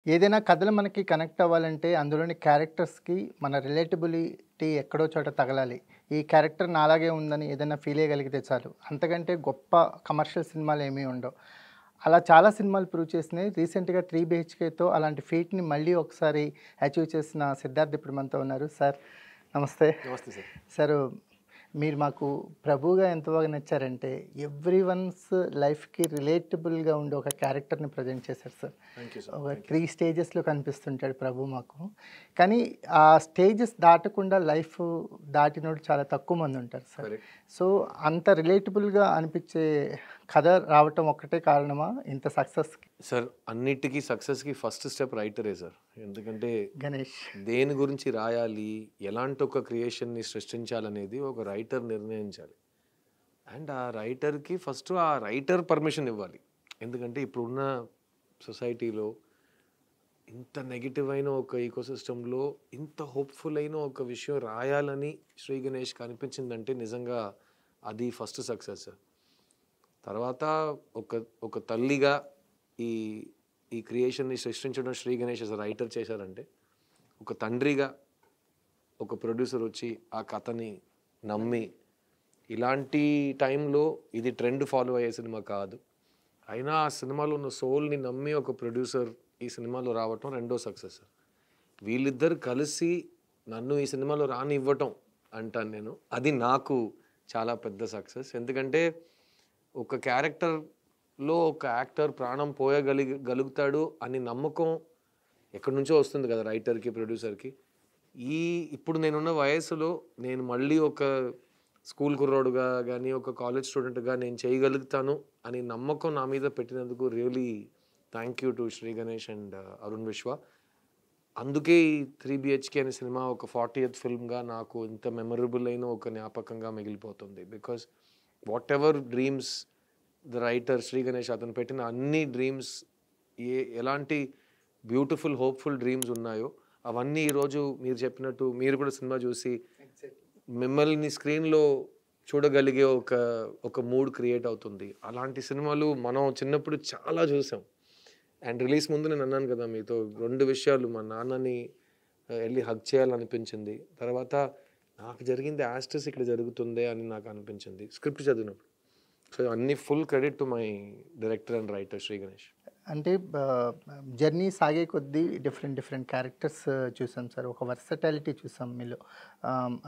ఏదైనా కథలు మనకి కనెక్ట్ అవ్వాలంటే అందులోని క్యారెక్టర్స్‌కి మన రిలేటబిలిటీ ఎక్కడో చోట తగలాలి. ఈ క్యారెక్టర్ నాలాగే ఉందని ఏదైనా ఫీల్ అయ్యగలిగితే చాలు. అంతకంటే గొప్ప కమర్షియల్ సినిమాలేమీ ఉండవు. అలా చాలా సినిమాలు ప్రూవ్ చేసినాయి. రీసెంట్‌గా 'త్రీ బీహెచ్‌కే'తో అలాంటి ఫీట్‌ని మళ్ళీ ఒకసారి అచీవ్ చేసిన సిద్ధార్థ్ ఇప్పుడు మనతో ఉన్నారు. సార్ నమస్తే. నమస్తే సార్. సారు మీరు మాకు ప్రభువుగా ఎంత బాగా నచ్చారంటే ఎవ్రీవన్స్ లైఫ్‌కి రిలేటబుల్‌గా ఉండే ఒక క్యారెక్టర్‌ని ప్రజెంట్ చేశారు సార్. Thank you sir. ఒక థ్యాంక్ యూ. 3 స్టేజెస్‌లో కనిపిస్తుంటాడు ప్రభు మాకు. కానీ ఆ స్టేజెస్ దాటకుండా లైఫ్ దాటినోడు చాలా తక్కువ మంది ఉంటారు సార్. కరెక్ట్. సో, అంత రిలేటబుల్‌గా అనిపించే కథ రావటం ఒక్కటే కారణమా ఇంత సక్సెస్‌కి? సార్ అన్నిటికీ సక్సెస్‌కి ఫస్ట్ స్టెప్ రైటరే సార్. ఎందుకంటే గణేష్. దేని గురించి రాయాలి, ఎలాంటి ఒక క్రియేషన్‌ని సృష్టించాలనేది ఒక రైటర్ నిర్ణయించాలి. అండ్ ఆ రైటర్‌కి ఫస్ట్ ఆ రైటర్ పర్మిషన్ ఇవ్వాలి. ఎందుకంటే ఇప్పుడున్న సొసైటీలో ఇంత నెగెటివ్ అయిన ఒక ఈకోసిస్టమ్‌లో ఇంత హోప్‌ఫుల్ అయిన ఒక విషయం రాయాలని శ్రీ గణేష్‌కి అనిపించిందంటే నిజంగా అది ఫస్ట్ సక్సెస్ సార్. తర్వాత ఒక ఒక తల్లిగా ఈ ఈ క్రియేషన్ని సృష్టించడం Shri Ganesh as a writer చేశారంటే, ఒక తండ్రిగా ఒక ప్రొడ్యూసర్ వచ్చి ఆ కథని నమ్మి, ఇలాంటి టైంలో ఇది ట్రెండ్ ఫాలో అయ్యే సినిమా కాదు. అయినా ఆ సినిమాలో ఉన్న సోల్ని నమ్మి ఒక ప్రొడ్యూసర్ ఈ సినిమాలో రావటం రెండో సక్సెస్. వీళ్ళిద్దరు కలిసి నన్ను ఈ సినిమాలో రానివ్వటం అంటాను నేను. అది నాకు చాలా పెద్ద సక్సెస్. ఎందుకంటే ఒక క్యారెక్టర్‌లో ఒక యాక్టర్ ప్రాణం గలుగుతాడు అని నమ్మకం ఎక్కడి నుంచో వస్తుంది కదా రైటర్‌కి, ప్రొడ్యూసర్‌కి. ఇప్పుడు నేనున్న వయస్సులో నేను మళ్ళీ ఒక స్కూల్ కుర్రోడుగా గానీ, ఒక కాలేజ్ స్టూడెంట్‌గా నేను చేయగలుగుతాను అని నమ్మకం నా మీద పెట్టినందుకు really thank you to Shri Ganesh and Arun Vishwa. అందుకే ఈ 'త్రీ బీహెచ్‌కే' అనే సినిమా ఒక 40th ఫిల్మ్‌గా నాకు ఇంత మెమరబుల్ అయిన ఒక జ్ఞాపకంగా మిగిలిపోతుంది. Because whatever dreams the writer Shri Ganesh అతను పెట్టిన అన్ని డ్రీమ్స్ ఎలాంటి బ్యూటిఫుల్ హోప్ఫుల్ డ్రీమ్స్ ఉన్నాయో అవన్నీ ఈరోజు మీరు చెప్పినట్టు మీరు కూడా సినిమా చూసి మిమ్మల్ని స్క్రీన్లో చూడగలిగే ఒక ఒక మూడ్ క్రియేట్ అవుతుంది. అలాంటి సినిమాలు మనం చిన్నప్పుడు చాలా చూసాం. అండ్ రిలీజ్ ముందు నేను అన్నాను కదా మీతో 2 విషయాలు. మా నాన్నని వెళ్ళి హగ్ చేయాలనిపించింది. తర్వాత నాకు జరిగింది యాస్టిస్ ఇక్కడ జరుగుతుందే అని నాకు అనిపించింది స్క్రిప్ట్ చదివినప్పుడు. సో అన్ని full credit to my director and writer Shri Ganesh. అంటే జర్నీ సాగే కొద్దీ డిఫరెంట్ క్యారెక్టర్స్ చూసాం సార్. ఒక వర్సటాలిటీ చూసాం మీలో.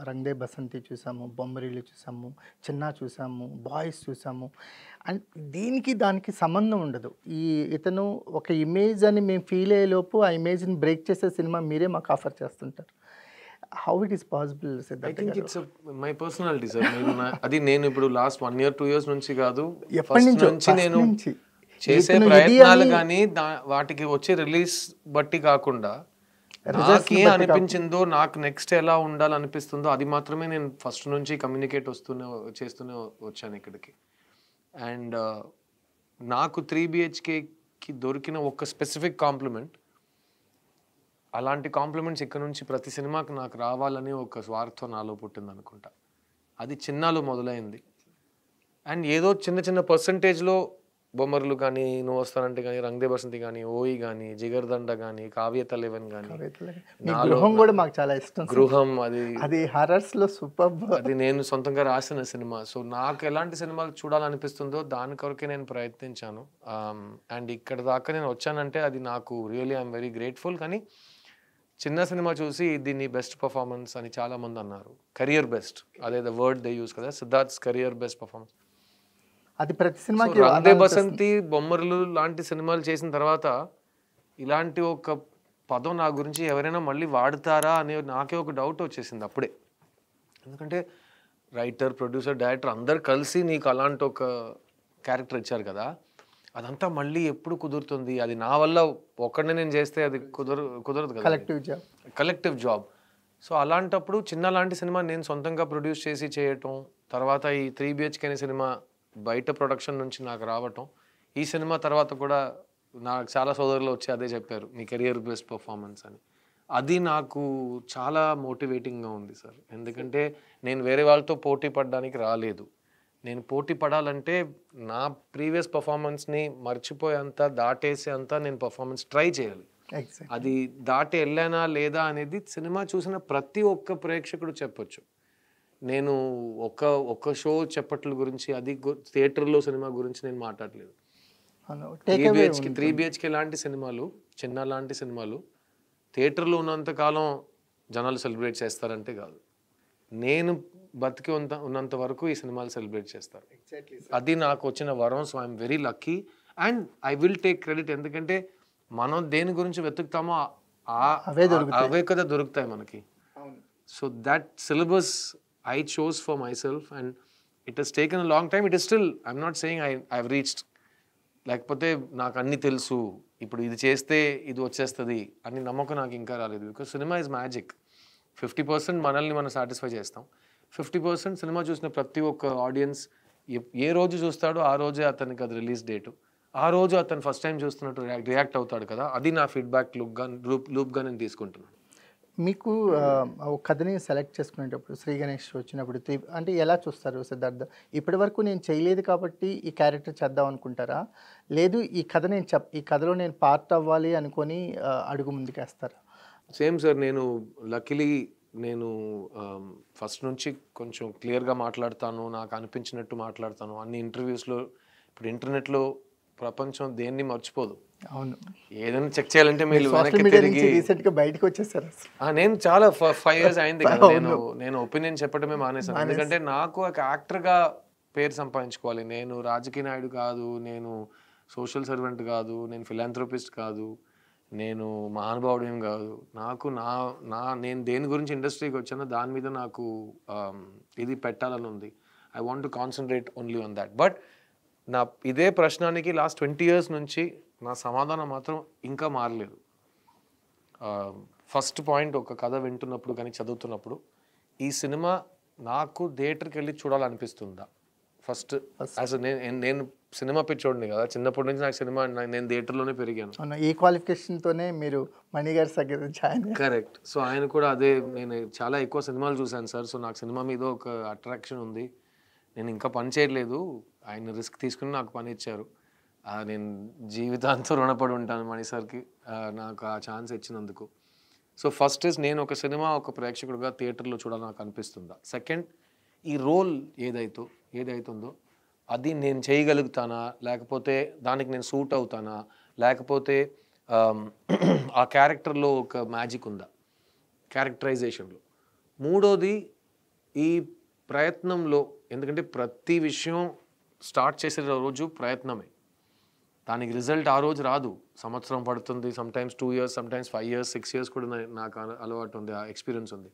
'రంగ్ దే బసంతి' చూసాము, 'బొమ్మరిల్లు' చూసాము, 'చిన్నా' చూసాము, 'బాయ్స్' చూసాము. అండ్ దీనికి దానికి సంబంధం ఉండదు. ఇతను ఒక ఇమేజ్ అని మేము ఫీల్ అయ్యేలోపు ఆ ఇమేజ్‌ని బ్రేక్ చేసే సినిమా మీరే మాకు ఆఫర్ చేస్తుంటారు. How it is possible I Siddhartha think గారు? It's my personality sir. నేను ఇప్పుడు లాస్ట్ 1 year 2 years నుంచి కాదు, ఎప్పటి నుంచో, నుంచి ఫస్ట్ నేను నుంచి చేసే ఇతను ఇది ప్రయత్నాలు అని కానీ వాటికి వచ్చే రిలీజ్ బట్టి కాకుండా రిజల్ట్స్‌ని నాకేం బట్టి అనిపించిందో, నాకు నెక్స్ట్ ఎలా ఉండాలనిపిస్తుందో అది మాత్రమే నేను ఫస్ట్ నుంచి కమ్యూనికేట్ చేస్తూనే వచ్చాను ఇక్కడికి. అండ్ నాకు 3 BHKకి దొరికిన ఒక స్పెసిఫిక్ కాంప్లిమెంట్, అలాంటి కాంప్లిమెంట్స్ ఇక్కడ నుంచి ప్రతి సినిమాకి నాకు రావాలని ఒక స్వార్థం నాలో పుట్టిందనుకుంటా. అది చిన్నాలో మొదలైంది. అండ్ ఏదో చిన్న చిన్న పర్సంటేజ్‌లో 'బొమ్మరిల్లు' కానీ, 'నువ్వు వస్తానంటే' కానీ, 'రంగ్ దే బసంతి' కానీ, 'ఓయి' కానీ, 'జిగర్దండ' కానీ, 'కావ్యతలైవన్' కానీ, మీ నాలో 'గృహం' కూడా మాకు చాలా ఇష్టం సార్. 'గృహం' అది హారర్స్‌లో సూపర్బ్. అది నేను సొంతంగా రాసిన సినిమా. సో నాకు ఎలాంటి సినిమాలు చూడాలనిపిస్తుందో దాని కొరకే నేను ప్రయత్నించాను. అండ్ ఇక్కడి దాకా నేను వచ్చానంటే అది నాకు రియల్లీ ఐయామ్ వెరీ గ్రేట్‌ఫుల్. కానీ చిన్న సినిమా చూసి ఇది నీ బెస్ట్ పర్ఫార్మెన్స్ అని చాలా మంది అన్నారు. కెరియర్ బెస్ట్, అదే ద వర్డ్ దే యూజ్ కదా, సిద్ధార్థ్స్ కెరియర్ బెస్ట్ పర్ఫార్మెన్స్. అది ప్రతి సో సినిమాకి 'రంగ్ దే అనాలిసిస్. బసంతి', 'బొమ్మరిల్లు' లాంటి సినిమాలు చేసిన తర్వాత ఇలాంటి ఒక పదం నా గురించి ఎవరైనా మళ్ళీ వాడతారా అనే నాకే ఒక డౌట్ వచ్చేసింది అప్పుడే. ఎందుకంటే రైటర్, ప్రొడ్యూసర్, డైరెక్టర్ అందరు కలిసి నీకు అలాంటి ఒక క్యారెక్టర్ ఇచ్చారు కదా, అదంతా మళ్ళీ ఎప్పుడు కుదురుతుంది? అది నా వల్ల ఒక్కడినే నేను చేస్తే అది కుదరదు కదా, collective job. Collective job. So అలాంటప్పుడు చిన్న లాంటి సినిమా నేను సొంతంగా ప్రొడ్యూస్ చేసి చేయటం, తర్వాత ఈ 3 BHK అనే సినిమా బయట ప్రొడక్షన్ నుంచి నాకు రావటం, ఈ సినిమా తర్వాత కూడా నాకు చాలా సోదరులు వచ్చి అదే చెప్పారు, నీ కెరియర్ బెస్ట్ పర్ఫార్మెన్స్ అని. అది నాకు చాలా మోటివేటింగ్గా ఉంది సార్. ఎందుకంటే నేను వేరే వాళ్ళతో పోటీ పడడానికి రాలేదు. నేను పోటీ పడాలంటే నా ప్రీవియస్ పర్ఫార్మెన్స్ని మర్చిపోయేంత, దాటేసేంత నేను పర్ఫార్మెన్స్ ట్రై చేయాలి. ఎగ్జాక్ట్. అది దాటి వెళ్ళానా లేదా అనేది సినిమా చూసిన ప్రతి ఒక్క ప్రేక్షకుడు చెప్పొచ్చు. నేను ఒక షో చెప్పట్ల గురించి అది థియేటర్లో సినిమా గురించి నేను మాట్లాడలేదు. అవును. 3 టేక్ అవే బిహెచ్కే ఉంటుంది. 3 బిహెచ్కే లాంటి సినిమాలు, చిన్న లాంటి సినిమాలు థియేటర్లో ఉన్నంత కాలం జనాలు సెలబ్రేట్ చేస్తారంటే కాదు. నేను బతికి ఉన్నంత వరకు ఈ సినిమాలు సెలబ్రేట్ చేస్తారు. Exactly sir. అది నాకు వచ్చిన వరం. So I'm very lucky and I will take credit. ఎందుకంటే మనం దేని గురించి వెతుకుతామో అవే దొరుకుతాయి. అవే కదా దొరుకుతాయి మనకి. అవును. So that syllabus I chose for myself and it has taken a long time. It is still, I'm not saying I've reached, లేకపోతే నాకు అన్నీ తెలుసు, ఇప్పుడు ఇది చేస్తే ఇది వచ్చేస్తుంది అని నమ్మకం నాకు ఇంకా రాలేదు. Because cinema is magic. 50% మనల్ని మనం సాటిస్ఫై చేస్తాం. 50% సినిమా చూసిన ప్రతి ఒక్క ఆడియన్స్ ఏ రోజు చూస్తాడో ఆ రోజే అతనికి అది రిలీజ్ డేటు, ఆ రోజు అతను ఫస్ట్ టైం చూస్తున్నట్టు రియాక్ట్ అవుతాడు కదా, అది నా ఫీడ్బ్యాక్ లూప్గా నేను తీసుకుంటున్నాను. మీకు ఒక కథని సెలెక్ట్ చేసుకునేటప్పుడు శ్రీ గణేష్ వచ్చినప్పుడు అంటే ఎలా చూస్తారు సిద్ధార్థ? ఇప్పటి వరకు నేను చేయలేదు కాబట్టి ఈ క్యారెక్టర్ చేద్దాం అనుకుంటారా, లేదు ఈ కథ ఈ కథలో నేను పార్ట్ అవ్వాలి అనుకొని అడుగు ముందుకేస్తారా? Same sir. నేను లక్కీలీ నేను ఫస్ట్ నుంచి కొంచెం క్లియర్గా మాట్లాడతాను, నాకు అనిపించినట్టు మాట్లాడతాను. అన్ని ఇంటర్వ్యూస్లో, ఇప్పుడు ఇంటర్నెట్లో ప్రపంచం దేన్ని మర్చిపోదు. అవును. ఏదైనా చెక్ చేయాలంటే మీరు సోషల్ వెనక్కి మీడియా తిరిగి. నుంచి రీసెంట్గా బయటకు వచ్చేసారు. నేను చాలా 5 years అయింది కదా నేను ఒపీనియన్ చెప్పడమే మానేసాను. ఎందుకంటే నాకు ఒక యాక్టర్గా పేరు సంపాదించుకోవాలి. నేను రాజకీయ నాయుడు కాదు, నేను సోషల్ సర్వెంట్ కాదు, నేను ఫిలాంథ్రోపిస్ట్ కాదు, నేను మహానుభావుడు ఏం కాదు. నాకు నేను దేని గురించి ఇండస్ట్రీకి వచ్చానో దాని మీద నాకు ఇది పెట్టాలని ఉంది. I want to concentrate only on that. But నా ఇదే ప్రశ్నానికి లాస్ట్ 20 years నుంచి నా సమాధానం మాత్రం ఇంకా మారలేదు. ఫస్ట్ పాయింట్, ఒక కథ వింటున్నప్పుడు కానీ చదువుతున్నప్పుడు ఈ సినిమా నాకు థియేటర్కి వెళ్ళి చూడాలనిపిస్తుందా ఫస్ట్. అసలు నేను సినిమా పిచ్చోడిని కదా, చిన్నప్పటి నుంచి నాకు సినిమా, నేను థియేటర్లోనే పెరిగాను. ఈ క్వాలిఫికేషన్తోనే మీరు మణి గారి దగ్గర జాయిన్. కరెక్ట్. సో ఆయన కూడా అదే, నేను చాలా ఎక్కువ సినిమాలు చూశాను సార్. సో నాకు సినిమా మీద ఒక అట్రాక్షన్ ఉంది. నేను ఇంకా పని చేయట్లేదు, ఆయన రిస్క్ తీసుకుని నాకు పని ఇచ్చారు. నేను జీవితాంతం రుణపడి ఉంటాను మణి సార్కి నాకు ఆ ఛాన్స్ ఇచ్చినందుకు. సో ఫస్ట్ ఇస్, నేను ఒక సినిమా ఒక ప్రేక్షకుడిగా థియేటర్లో చూడాలని నాకు అనిపిస్తుందా. సెకండ్, ఈ రోల్ ఏదైతుందో అది నేను చేయగలుగుతానా, లేకపోతే దానికి నేను సూట్ అవుతానా, లేకపోతే ఆ క్యారెక్టర్లో ఒక మ్యాజిక్ ఉందా క్యారెక్టరైజేషన్లో. మూడోది, ఈ ప్రయత్నంలో, ఎందుకంటే ప్రతి విషయం స్టార్ట్ చేసే రోజు ప్రయత్నమే, దానికి రిజల్ట్ ఆ రోజు రాదు, సంవత్సరం పడుతుంది, sometimes 2 years, sometimes 5 years, 6 years కూడా నాకు అలవాటు ఉంది, ఆ ఎక్స్పీరియన్స్ ఉంది.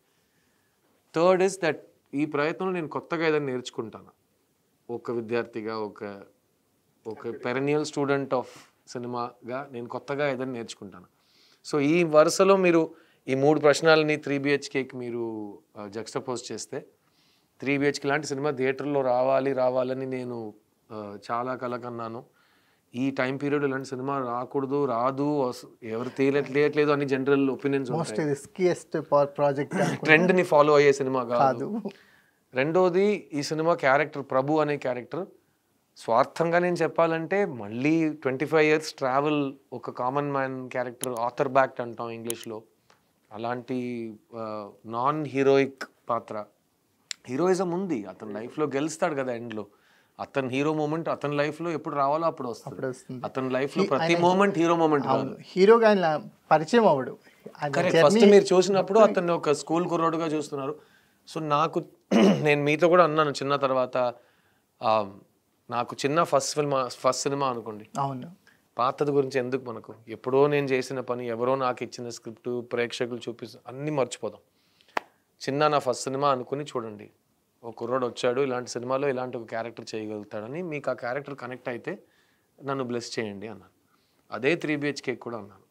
థర్డ్ ఇస్ దట్ ఈ ప్రయత్నంలో నేను కొత్తగా ఏదైనా నేర్చుకుంటాను. ఒక విద్యార్థిగా, ఒక పెరెనియల్ స్టూడెంట్ ఆఫ్ సినిమాగా నేను కొత్తగా ఏదైనా నేర్చుకుంటాను. సో ఈ వరుసలో మీరు ఈ 3 ప్రశ్నలని 3 BHKకి మీరు జక్స్టపోజ్ చేస్తే, 3 BHK లాంటి సినిమా థియేటర్లో రావాలని నేను చాలా కలకన్నాను. ఈ టైం పీరియడ్ ఇలాంటి సినిమా రాకూడదు, రాదు, ఎవరు తెలియట్లేదు అని general opinions most riskiest project, ట్రెండ్ని ఫాలో అయ్యే సినిమా కాదు. రెండోది, ఈ సినిమా క్యారెక్టర్ ప్రభు అనే క్యారెక్టర్ స్వార్థంగా నేను చెప్పాలంటే మళ్ళీ 25 years ట్రావెల్, ఒక common man character, author backed అంటాం ఇంగ్లీష్లో, అలాంటి నాన్ హీరోయిక్ పాత్ర. హీరోయిజం ఉంది, అతని లైఫ్లో గెలుస్తాడు కదా ఎండ్లో. అతని హీరో మూమెంట్ అతని లైఫ్లో ఎప్పుడు రావాలో అప్పుడు వస్తుంది. అతని లైఫ్లో ప్రతి మూమెంట్ హీరో మూమెంట్ కాదు. హీరోగా ఆయన పరిచయం అవ్వడు. కరెక్ట్. ఫస్ట్ మీరు చూసినప్పుడు అతన్ని ఒక స్కూల్ కుర్రోడుగా చూస్తున్నారు. సో నేను మీతో కూడా అన్నాను చిన్న తర్వాత, నాకు చిన్న ఫస్ట్ సినిమా అనుకోండి. అవును. పాతది గురించి ఎందుకు మనకు, ఎప్పుడో నేను చేసిన పని, ఎవరో నాకు ఇచ్చిన స్క్రిప్ట్, ప్రేక్షకులు చూపిస్తూ అన్నీ మర్చిపోదాం. చిన్న నా ఫస్ట్ సినిమా అనుకుని చూడండి. ఒక కుర్రోడు వచ్చాడు, ఇలాంటి సినిమాలో ఇలాంటి ఒక క్యారెక్టర్ చేయగలుగుతాడని, మీకు ఆ క్యారెక్టర్ కనెక్ట్ అయితే నన్ను బ్లెస్ చేయండి అన్నాను. అదే 3 BHK కూడా అన్నాను.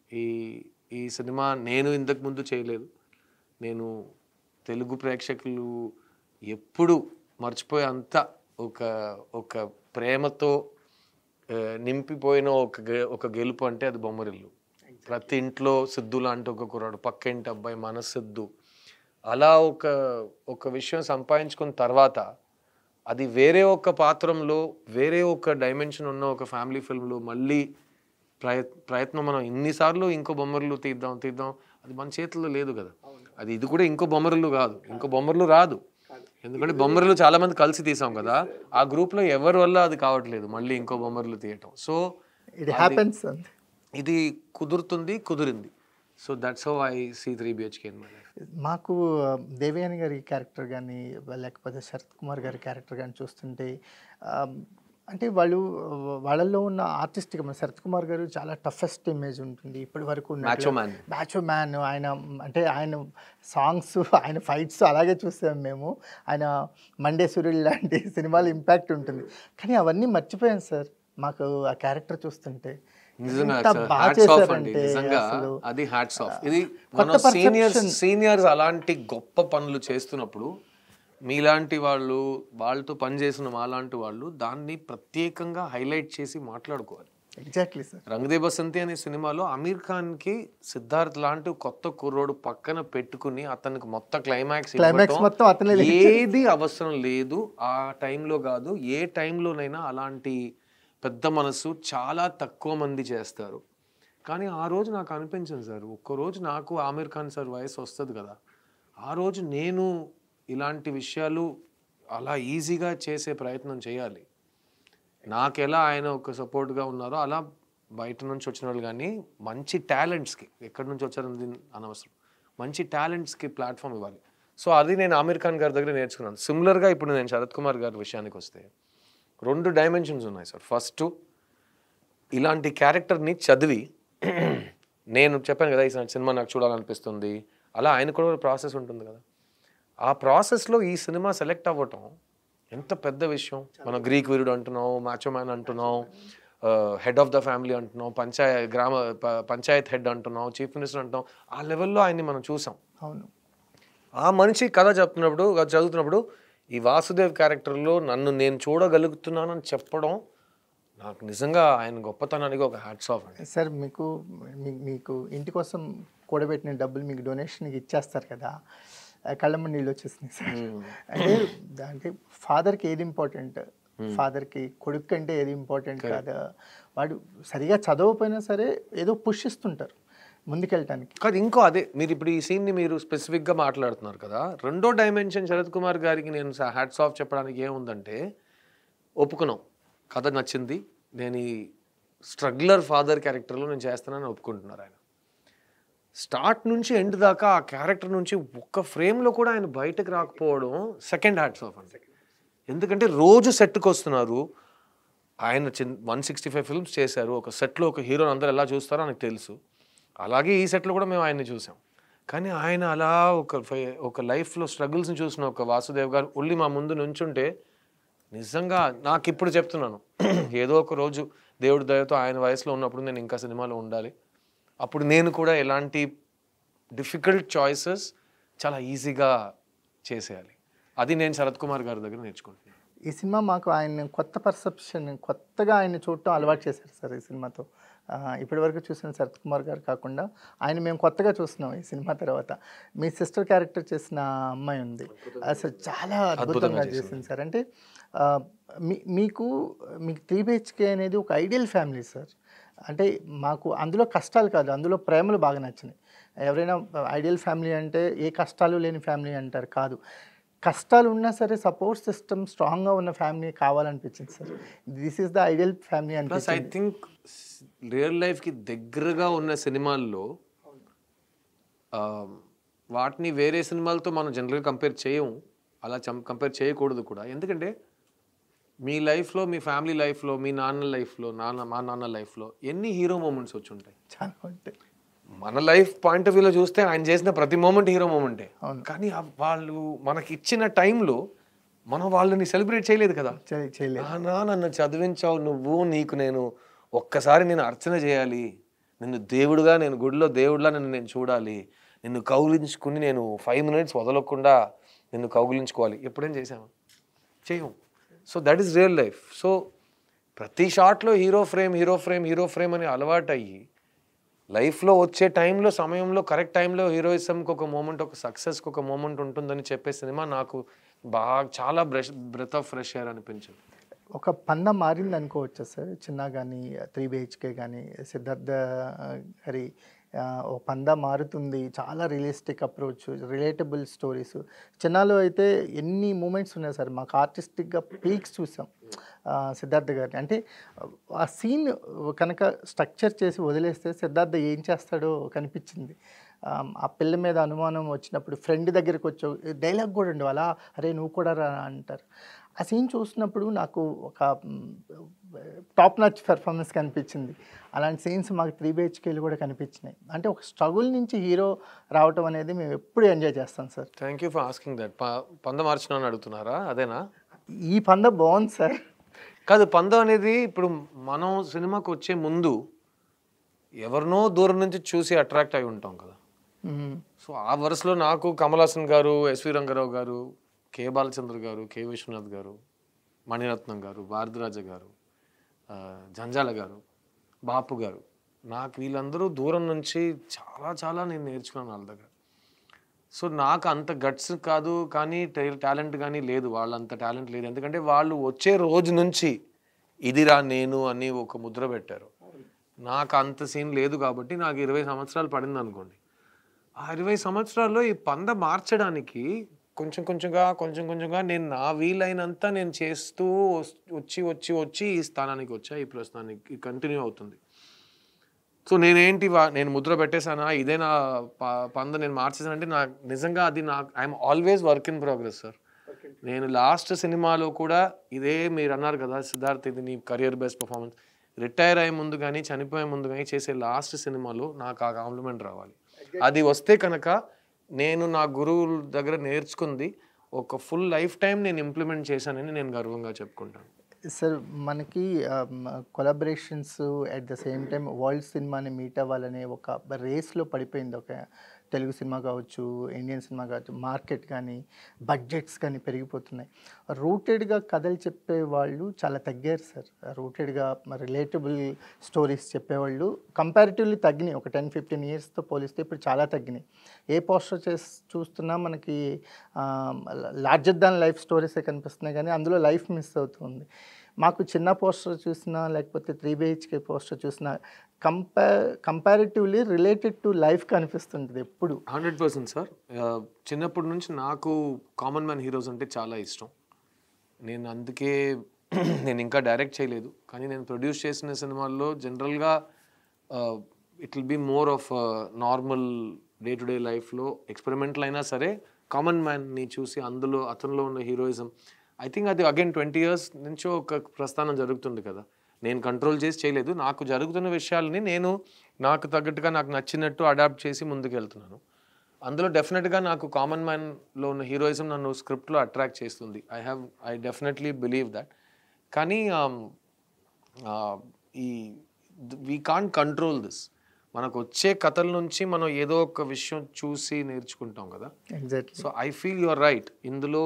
ఈ సినిమా నేను ఇంతకుముందు చేయలేదు. నేను తెలుగు ప్రేక్షకులు ఎప్పుడు మర్చిపోయే అంత ఒక ప్రేమతో నింపిపోయిన ఒక గెలుపు అంటే అది బొమ్మరిల్లు. ప్రతి ఇంట్లో సిద్ధు లాంటి ఒక కుర్రాడు, పక్క ఇంటి అబ్బాయి మన సిద్ధు, అలా ఒక విషయం సంపాదించుకున్న తర్వాత అది వేరే ఒక పాత్రంలో, వేరే ఒక డైమెన్షన్ ఉన్న ఒక ఫ్యామిలీ ఫిల్మ్లో మళ్ళీ ప్రయత్నం మనం ఇన్నిసార్లు ఇంకో బొమ్మరులు తీద్దాం అది మన చేతుల్లో లేదు కదా. అది ఇది కూడా ఇంకో బొమ్మరులు కాదు, ఇంకో బొమ్మరులు రాదు. ఎందుకంటే బొమ్మరులు చాలా మంది కలిసి తీసాం కదా, ఆ గ్రూప్లో ఎవరి వల్ల అది కావట్లేదు మళ్ళీ ఇంకో బొమ్మరులు తీయటం. So it happens. ఇది కుదిరింది. So that's how I see 3 BHK in my life. మాకు దేవయాని గారి క్యారెక్టర్ కానీ లేకపోతే శరత్ కుమార్ గారి క్యారెక్టర్ కానీ చూస్తుంటే అంటే వాళ్ళల్లో ఉన్న ఆర్టిస్ట్గా మన శరత్ కుమార్ గారు చాలా టఫెస్ట్ ఇమేజ్ ఉంటుంది ఇప్పటి వరకు. మ్యాచో మ్యాన్ ఆయన, అంటే ఆయన సాంగ్స్, ఆయన ఫైట్స్ అలాగే చూసాం మేము. ఆయన మండే సూర్యుడు లాంటి సినిమాలు ఇంపాక్ట్ ఉంటుంది. కానీ అవన్నీ మర్చిపోయాం సార్ మాకు ఆ క్యారెక్టర్ చూస్తుంటే. అది హ్యాట్స్ ఆఫ్. ఇది మన సీనియర్స్ అలాంటి గొప్ప పనులు చేస్తున్నప్పుడు మీలాంటి వాళ్ళతో పనిచేసిన మాలాంటి వాళ్ళు దాన్ని ప్రత్యేకంగా హైలైట్ చేసి మాట్లాడుకోవాలి. Exactly sir. రంగ్ దే బసంతి అనే సినిమాలో అమీర్ ఖాన్ కి సిద్ధార్థ్ లాంటి కొత్త కుర్రోడు పక్కన పెట్టుకుని అతనికి మొత్తం క్లైమాక్స్ ఏది అవసరం లేదు. ఆ టైంలో కాదు, ఏ టైంలోనైనా అలాంటి పెద్ద మనసు చాలా తక్కువ మంది చేస్తారు. కానీ ఆ రోజు నాకు అనిపించింది సార్, ఒక్కరోజు నాకు ఆమీర్ ఖాన్ సార్ వయసు వస్తుంది కదా, ఆ రోజు నేను ఇలాంటి విషయాలు అలా ఈజీగా చేసే ప్రయత్నం చేయాలి. నాకెలా ఆయన ఒక సపోర్ట్గా ఉన్నారో అలా బయట నుంచి వచ్చిన వాళ్ళు కానీ మంచి టాలెంట్స్కి, ఎక్కడి నుంచి వచ్చారని అనవసరం, మంచి టాలెంట్స్కి ప్లాట్ఫామ్ ఇవ్వాలి. సో అది నేను ఆమీర్ ఖాన్ గారి దగ్గర నేర్చుకున్నాను. సిమిలర్గా ఇప్పుడు నేను శరత్ కుమార్ గారి విషయానికి వస్తే 2 డైమెన్షన్స్ ఉన్నాయి సార్. ఫస్ట్, ఇలాంటి క్యారెక్టర్ని చదివి నేను చెప్పాను కదా ఈ సినిమా నాకు చూడాలనిపిస్తుంది, అలా ఆయన కూడా ప్రాసెస్ ఉంటుంది కదా, ఆ ప్రాసెస్లో ఈ సినిమా సెలెక్ట్ అవ్వటం ఎంత పెద్ద విషయం. మనం గ్రీక్ వీరుడు అంటున్నాం, మ్యాచో మ్యాన్ అంటున్నాం, హెడ్ ఆఫ్ ద ఫ్యామిలీ అంటున్నాం, పంచాయత్ హెడ్ అంటున్నాం, చీఫ్ మినిస్టర్ అంటున్నాం. ఆ లెవెల్లో ఆయన్ని మనం చూసాం. అవును. ఆ మనిషి కథ చదువుతున్నప్పుడు ఈ వాసుదేవ్ క్యారెక్టర్లో నన్ను నేను చూడగలుగుతున్నానని చెప్పడం నాకు నిజంగా ఆయన గొప్పతనానికి ఒక హ్యాట్స్ ఆఫ్ అండి. సార్ మీకు ఇంటి కోసం కూడబెట్టిన డబ్బులు మీకు డొనేషన్కి ఇచ్చేస్తారు కదా, కళ్ళమ్మ నీళ్ళు వచ్చేసినాయి సార్. అంటే ఫాదర్కి ఏది ఇంపార్టెంట్, ఫాదర్కి కొడుకు అంటే ఏది ఇంపార్టెంట్ కాదు. వాడు సరిగా చదవకపోయినా సరే ఏదో పుష్ ఇస్తుంటారు ముందుకెళ్ళటానికి. కాదు, ఇంకో అదే మీరు ఇప్పుడు ఈ సీన్ని మీరు స్పెసిఫిక్గా మాట్లాడుతున్నారు కదా, 2వ డైమెన్షన్ శరత్ కుమార్ గారికి నేను హ్యాట్స్ ఆఫ్ చెప్పడానికి ఏముందంటే, ఒప్పుకున్నాం, కథ నచ్చింది, నేను ఈ స్ట్రగ్లర్ ఫాదర్ క్యారెక్టర్లో నేను చేస్తానని ఒప్పుకుంటున్నారు ఆయన. స్టార్ట్ నుంచి ఎండ్ దాకా ఆ క్యారెక్టర్ నుంచి ఒక్క ఫ్రేమ్లో కూడా ఆయన బయటకు రాకపోవడం సెకండ్ హ్యాట్స్ ఆఫ్ అంతే. ఎందుకంటే రోజు సెట్కి వస్తున్నారు ఆయన, 165 ఫిల్మ్స్ చేశారు. ఒక సెట్లో ఒక హీరోని అందరూ ఎలా చూస్తారో ఆయనకు తెలుసు. అలాగే ఈ సెట్లో కూడా మేము ఆయన్ని చూసాం. కానీ ఆయన అలా ఒక లైఫ్లో స్ట్రగుల్స్ని చూసిన ఒక వాసుదేవ్ గారు ఉల్లి మా ముందు నుంచుంటే నిజంగా నాకు ఇప్పుడు చెప్తున్నాను, ఏదో ఒక రోజు దేవుడి దయతో ఆయన వయసులో ఉన్నప్పుడు నేను ఇంకా సినిమాలో ఉండాలి. అప్పుడు నేను కూడా ఎలాంటి డిఫికల్ట్ చాయిసెస్ చాలా ఈజీగా చేసేయాలి. అది నేను శరత్ కుమార్ గారి దగ్గర నేర్చుకుంటున్నాను. ఈ సినిమా మాకు ఆయన కొత్తగా ఆయన చూడటం అలవాటు చేశారు సార్ ఈ సినిమాతో. ఇప్పటివరకు చూసిన శరత్ కుమార్ గారు కాకుండా ఆయన మేము కొత్తగా చూస్తున్నాం ఈ సినిమా తర్వాత. మీ సిస్టర్ క్యారెక్టర్ చేసిన అమ్మాయి ఉంది, అసలు చాలా అద్భుతంగా చేసింది సార్. అంటే మీకు 3 BHK అనేది ఒక ఐడియల్ ఫ్యామిలీ సార్. అంటే మాకు అందులో కష్టాలు కాదు, అందులో ప్రేమలు బాగా నచ్చినాయి. ఎవరైనా ఐడియల్ ఫ్యామిలీ అంటే ఏ కష్టాలు లేని ఫ్యామిలీ అంటారు, కాదు, కష్టాలు ఉన్నా సరే సపోర్ట్ సిస్టమ్ స్ట్రాంగ్గా ఉన్న ఫ్యామిలీ కావాలనిపించింది sir. This is the ideal family అనిపించింది. ఐ థింక్ రియల్ లైఫ్కి దగ్గరగా ఉన్న సినిమాల్లో వాటిని వేరే సినిమాలతో మనం జనరల్గా కంపేర్ చేయము, అలా కంపేర్ చేయకూడదు కూడా. ఎందుకంటే మీ లైఫ్లో, మీ ఫ్యామిలీ లైఫ్లో, మీ నాన్న లైఫ్లో, మా నాన్న లైఫ్లో ఎన్ని హీరో మూమెంట్స్ వచ్చి ఉంటాయి. చాలా ఉంటాయి. మన లైఫ్ పాయింట్ ఆఫ్ వ్యూలో చూస్తే ఆయన చేసిన ప్రతి మూమెంట్ హీరో మూమెంటే. కానీ వాళ్ళు మనకి ఇచ్చిన టైంలో మనం వాళ్ళని సెలబ్రేట్ చేయలేదు కదా. నన్ను చదివించావు నువ్వు, నీకు నేను ఒక్కసారి నేను అర్చన చేయాలి, నిన్ను దేవుడుగా, నేను గుడిలో దేవుడిలా నేను చూడాలి, నిన్ను కౌగిలించుకుని నేను 5 minutes వదలకుండా నిన్ను కౌగిలించుకోవాలి. ఎప్పుడేం చేసాము? చేయము. So that is real life. So ప్రతి షాట్లో హీరో ఫ్రేమ్ అని అలవాటు అయ్యి లైఫ్లో వచ్చే టైంలో, సమయంలో, కరెక్ట్ టైంలో హీరోయిజంకి ఒక మూమెంట్, ఒక సక్సెస్కి ఒక మూమెంట్ ఉంటుందని చెప్పే సినిమా నాకు చాలా బ్రెత్ ఆఫ్ ఫ్రెష్ ఎయిర్ అనిపించింది. ఒక పంద మారింది అనుకోవచ్చా సార్? చిన్న కానీ 3 BHK కానీ సిద్ధార్థ గారి ఓ పంద మారుతుంది. చాలా రియలిస్టిక్ అప్రోచ్, రిలేటబుల్ స్టోరీస్. చిన్నాలో అయితే ఎన్ని మూమెంట్స్ ఉన్నాయి సార్, మాకు ఆర్టిస్టిక్‌గా పీక్స్ చూసాం సిద్ధార్థ గారిని. అంటే ఆ సీన్ కనుక స్ట్రక్చర్ చేసి వదిలేస్తే సిద్ధార్థ ఏం చేస్తాడో కనిపించింది. ఆ పిల్ల మీద అనుమానం వచ్చినప్పుడు ఫ్రెండ్ దగ్గరికి వచ్చావు డైలాగ్ కూడా ఉండవు, అలా అరే నువ్వు కూడా రా అంటారు. ఆ సీన్ చూసినప్పుడు నాకు ఒక టాప్ నాచ్ పెర్ఫార్మెన్స్ కనిపించింది. అలాంటి సీన్స్ మాకు 3 BHKలో కూడా కనిపించినాయి. అంటే ఒక స్ట్రగుల్ నుంచి హీరో రావటం అనేది మేము ఎప్పుడు ఎంజాయ్ చేస్తాం sir. Thank you for asking that. పంద మార్చిన అని అడుగుతున్నారా? అదేనా? ఈ పంద బాగుంది సార్. కాదు, పందం అనేది ఇప్పుడు మనం సినిమాకి వచ్చే ముందు ఎవరినో దూరం నుంచి చూసి అట్రాక్ట్ అయి ఉంటాం కదా. సో ఆ వరుసలో నాకు కమల్ హాసన్ గారు, ఎస్వి రంగారావు గారు, కె బాలచంద్ర గారు, కె విశ్వనాథ్ గారు, మణిరత్నం గారు, భారద్వాజ గారు, జంజాల గారు, బాపు గారు, నాకు వీళ్ళందరూ దూరం నుంచి చాలా చాలా నేను నేర్చుకున్నాను వాళ్ళ దగ్గర. సో నాకు అంత గట్స్ కాదు, కానీ టాలెంట్ కానీ లేదు, వాళ్ళంత టాలెంట్ లేదు. ఎందుకంటే వాళ్ళు వచ్చే రోజు నుంచి ఇదిరా నేను అని ఒక ముద్ర పెట్టారు. నాకు అంత సీన్ లేదు కాబట్టి నాకు 20 సంవత్సరాలు పడింది అనుకోండి. ఆ 20 సంవత్సరాల్లో ఈ పంద మార్చడానికి కొంచెం కొంచెంగా నేను నా వీలైనంత నేను చేస్తూ వచ్చి ఈ స్థానానికి వచ్చా, ఈ ప్రస్థానానికి కంటిన్యూ అవుతుంది. సో నేను ముద్ర పెట్టేశానా, ఇదే నా పంద నేను మార్చేసానంటే నాకు నిజంగా అది I'm always work in progress sir. నేను లాస్ట్ సినిమాలో కూడా ఇదే మీరు అన్నారు కదా సిద్ధార్థ్, ఇది నీ కెరియర్ బెస్ట్ పర్ఫార్మెన్స్. రిటైర్ అయ్యే ముందు కానీ చనిపోయే ముందు కానీ చేసే లాస్ట్ సినిమాలో నాకు ఆ కాంప్లిమెంట్ రావాలి. అది వస్తే కనుక నేను నా గురువుల దగ్గర నేర్చుకుంది ఒక ఫుల్ లైఫ్ టైం నేను ఇంప్లిమెంట్ చేశానని నేను గర్వంగా చెప్పుకుంటాను సార్. మనకి collaborations at the same time world సినిమాని మీట్ అవ్వాలనే ఒక రేస్లో పడిపోయింది. ఒక తెలుగు సినిమా కావచ్చు, ఇండియన్ సినిమా కావచ్చు, మార్కెట్ కానీ బడ్జెట్స్ కానీ పెరిగిపోతున్నాయి. రూటెడ్గా కథలు చెప్పేవాళ్ళు చాలా తగ్గారు సార్. రూటెడ్గా రిలేటబుల్ స్టోరీస్ చెప్పేవాళ్ళు కంపారిటివ్లీ తగ్గినాయి. ఒక 10-15 ఇయర్స్తో పోలిస్తే ఇప్పుడు చాలా తగ్గినాయి. ఏ పోస్టర్ చూస్తున్నా మనకి లార్జర్ దాన్ లైఫ్ స్టోరీసే కనిపిస్తున్నాయి, కానీ అందులో లైఫ్ మిస్ అవుతుంది. మాకు చిన్న పోస్టర్ చూసినా లేకపోతే 3 BHK పోస్టర్ చూసినా కంపారిటివ్లీ రిలేటెడ్ టు లైఫ్ కనిపిస్తుంటుంది ఎప్పుడు. 100% సార్. చిన్నప్పటి నుంచి నాకు కామన్ మ్యాన్ హీరోస్ అంటే చాలా ఇష్టం. నేను అందుకే నేను ఇంకా డైరెక్ట్ చేయలేదు, కానీ నేను ప్రొడ్యూస్ చేసిన సినిమాల్లో జనరల్గా it will be more of normal day to day లైఫ్లో ఎక్స్పెరిమెంటల్ అయినా సరే కామన్ మ్యాన్ని చూసి అందులో అతనిలో ఉన్న హీరోయిజం, ఐ థింక్ అది అగైన్ 20 years నుంచో ఒక ప్రస్థానం జరుగుతుంది కదా. నేను కంట్రోల్ చేసి చేయలేదు, నాకు జరుగుతున్న విషయాలని నేను నాకు తగ్గట్టుగా నాకు నచ్చినట్టు అడాప్ట్ చేసి ముందుకు వెళ్తున్నాను. అందులో డెఫినెట్గా నాకు కామన్ మ్యాన్లో ఉన్న హీరోయిజం నన్ను స్క్రిప్ట్లో అట్రాక్ట్ చేస్తుంది. I definitely believe that. కానీ ఈ వీ కాంట్ కంట్రోల్ దిస్. మనకు వచ్చే కథల నుంచి మనం ఏదో ఒక విషయం చూసి నేర్చుకుంటాం కదా. Exactly. So I feel your right. ఇందులో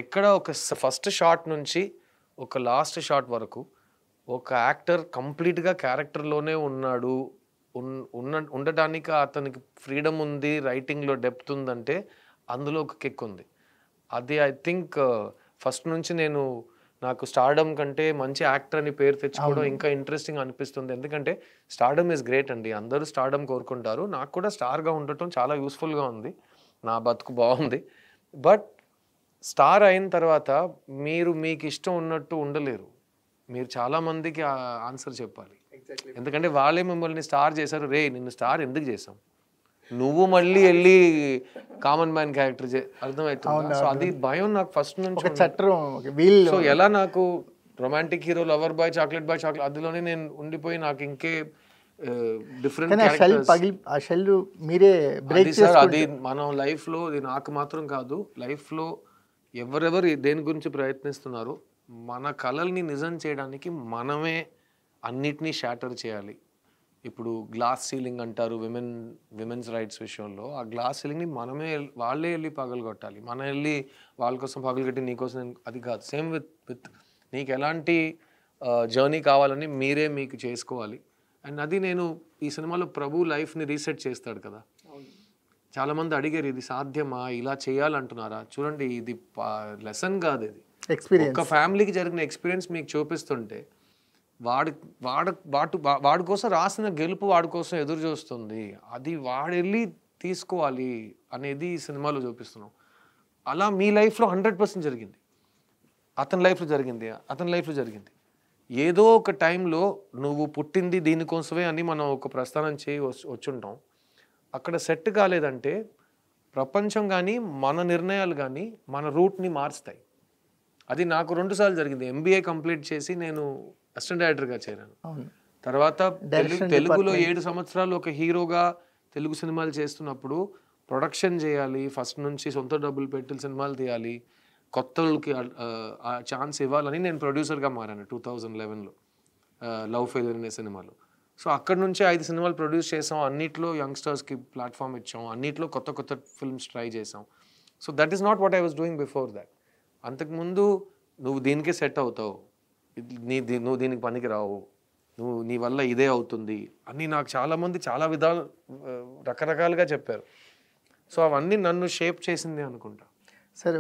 ఎక్కడ ఒక ఫస్ట్ షాట్ నుంచి ఒక లాస్ట్ షాట్ వరకు ఒక యాక్టర్ కంప్లీట్గా క్యారెక్టర్లోనే ఉన్నాడు, ఉండటానికి అతనికి ఫ్రీడమ్ ఉంది, రైటింగ్లో డెప్త్ ఉందంటే అందులో ఒక కిక్ ఉంది. అది ఐ థింక్ ఫస్ట్ నుంచి నాకు స్టార్డమ్ కంటే మంచి యాక్టర్ అని పేరు తెచ్చుకోవడం ఇంకా ఇంట్రెస్టింగ్ అనిపిస్తుంది. ఎందుకంటే స్టార్డమ్ ఈజ్ గ్రేట్ అండి, అందరూ స్టార్డమ్ కోరుకుంటారు. నాకు కూడా స్టార్గా ఉండటం చాలా యూస్ఫుల్గా ఉంది, నా బతుకు బాగుంది. బట్ స్టార్ అయిన తర్వాత మీకు ఇష్టం ఉన్నట్టు ఉండలేరు. మీరు చాలామందికి ఆన్సర్ చెప్పాలి. ఎందుకంటే వాళ్ళే మిమ్మల్ని స్టార్ చేశారు. నిన్ను స్టార్ ఎందుకు చేసాం, నువ్వు మళ్ళీ వెళ్ళి కామన్ మ్యాన్ క్యారెక్టర్ అర్థమవుతుంది. సో అది భయం నాకు ఫస్ట్ నుంచి. సో ఎలా నాకు romantic hero, lover boy, chocolate boy, అందులోనే నేను ఉండిపోయి నాకు ఇంకే డిఫరెంట్ అది మనం లైఫ్లో, ఇది నాకు మాత్రం కాదు, లైఫ్లో ఎవరెవరు దేని గురించి ప్రయత్నిస్తున్నారు, మన కళల్ని నిజం చేయడానికి మనమే అన్నిటినీ షాటర్ చేయాలి. ఇప్పుడు గ్లాస్ సీలింగ్ అంటారు విమెన్స్ రైట్స్ విషయంలో. ఆ గ్లాస్ సీలింగ్ని వాళ్ళే వెళ్ళి పగలగొట్టాలి. మనం వెళ్ళి వాళ్ళ కోసం పగలగొట్టి నీకోసం అది కాదు. సేమ్ విత్ నీకు ఎలాంటి జర్నీ కావాలని మీరే మీకు చేసుకోవాలి. అండ్ అది నేను ఈ సినిమాలో ప్రభు లైఫ్ని రీసెట్ చేస్తాడు కదా. చాలామంది అడిగారు ఇది సాధ్యమా, ఇలా చేయాలంటున్నారా. చూడండి, ఇది లెసన్ కాదు, ఇది ఎక్స్పీరియన్స్. ఒక ఫ్యామిలీకి జరిగిన ఎక్స్పీరియన్స్ మీకు చూపిస్తుంటే వాడి వాడి కోసం రాసిన గెలుపు వాడి కోసం ఎదురు చూస్తుంది, అది వాడెళ్ళి తీసుకోవాలి అనేది ఈ సినిమాలో చూపిస్తున్నాం. అలా మీ లైఫ్లో 100% జరిగింది, అతని లైఫ్లో జరిగింది, అతని లైఫ్లో జరిగింది. ఏదో ఒక టైంలో నువ్వు పుట్టింది దీనికోసమే అని మనం ఒక ప్రస్థానం చేయి వచ్చుంటాం. అక్కడ సెట్ కాలేదంటే ప్రపంచం కానీ మన నిర్ణయాలు కానీ మన రూట్ని మారుస్తాయి. అది నాకు 2 సార్లు జరిగింది. MBA కంప్లీట్ చేసి నేను అసిస్టెంట్ డైరెక్టర్గా చేరాను. తర్వాత తెలుగులో 7 సంవత్సరాలు ఒక హీరోగా తెలుగు సినిమాలు చేస్తున్నప్పుడు ప్రొడక్షన్ చేయాలి, ఫస్ట్ నుంచి సొంత డబ్బులు పెట్టి సినిమాలు తీయాలి, కొత్తలకి ఆ ఛాన్స్ ఇవ్వాలని నేను ప్రొడ్యూసర్గా మారాను 2011లో లవ్ ఫెయిల్యూర్ అనే సినిమాలో. సో అక్కడ నుంచి 5 సినిమాలు ప్రొడ్యూస్ చేసాం, అన్నిట్లో యంగ్స్టర్స్కి ప్లాట్ఫామ్ ఇచ్చాం, అన్నిట్లో కొత్త కొత్త ఫిల్మ్స్ ట్రై చేసాం. So that is not what I was doing before that. అంతకుముందు నువ్వు దీనికే సెట్ అవుతావు, నువ్వు దీనికి పనికి రావు, నీ వల్ల ఇదే అవుతుంది అని నాకు చాలామంది చాలా విధాలు రకరకాలుగా చెప్పారు. సో అవన్నీ నన్ను షేప్ చేసింది అనుకుంటా. సార్,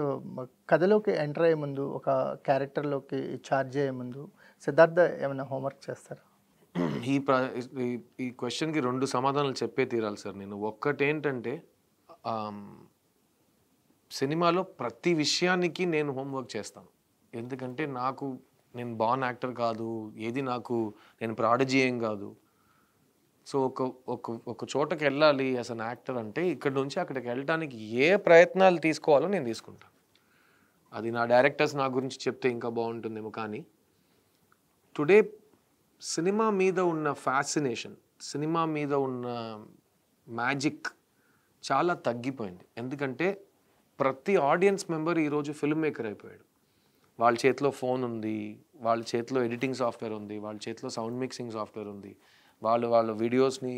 కథలోకి ఎంటర్ అయ్యే ముందు, ఒక క్యారెక్టర్లోకి చార్జ్ అయ్యే ముందు సిద్ధార్థ ఏమైనా హోంవర్క్ చేస్తారా? ఈ క్వశ్చన్కి 2 సమాధానాలు చెప్పే తీరాలి సార్ నేను. ఒక్కటేంటంటే సినిమాలో ప్రతి విషయానికి నేను హోంవర్క్ చేస్తాను. ఎందుకంటే నేను బాన్ యాక్టర్ కాదు, ఏది నేను ప్రాడజీ ఏం కాదు. సో ఒక చోటకి వెళ్ళాలి యాజ్ అన్ యాక్టర్ అంటే ఇక్కడ నుంచి అక్కడికి వెళ్ళడానికి ఏ ప్రయత్నాలు తీసుకోవాలో నేను తీసుకుంటాను. అది నా డైరెక్టర్స్ నా గురించి చెప్తే ఇంకా బాగుంటుందేమో. కానీ టుడే సినిమా మీద ఉన్న ఫ్యాసినేషన్, సినిమా మీద ఉన్న మ్యాజిక్ చాలా తగ్గిపోయింది. ఎందుకంటే ప్రతి ఆడియన్స్ మెంబర్ ఈరోజు ఫిల్మ్ మేకర్ అయిపోయాడు. వాళ్ళ చేతిలో ఫోన్ ఉంది, వాళ్ళ చేతిలో ఎడిటింగ్ సాఫ్ట్వేర్ ఉంది, వాళ్ళ చేతిలో సౌండ్ మిక్సింగ్ సాఫ్ట్వేర్ ఉంది, వాళ్ళ వీడియోస్ని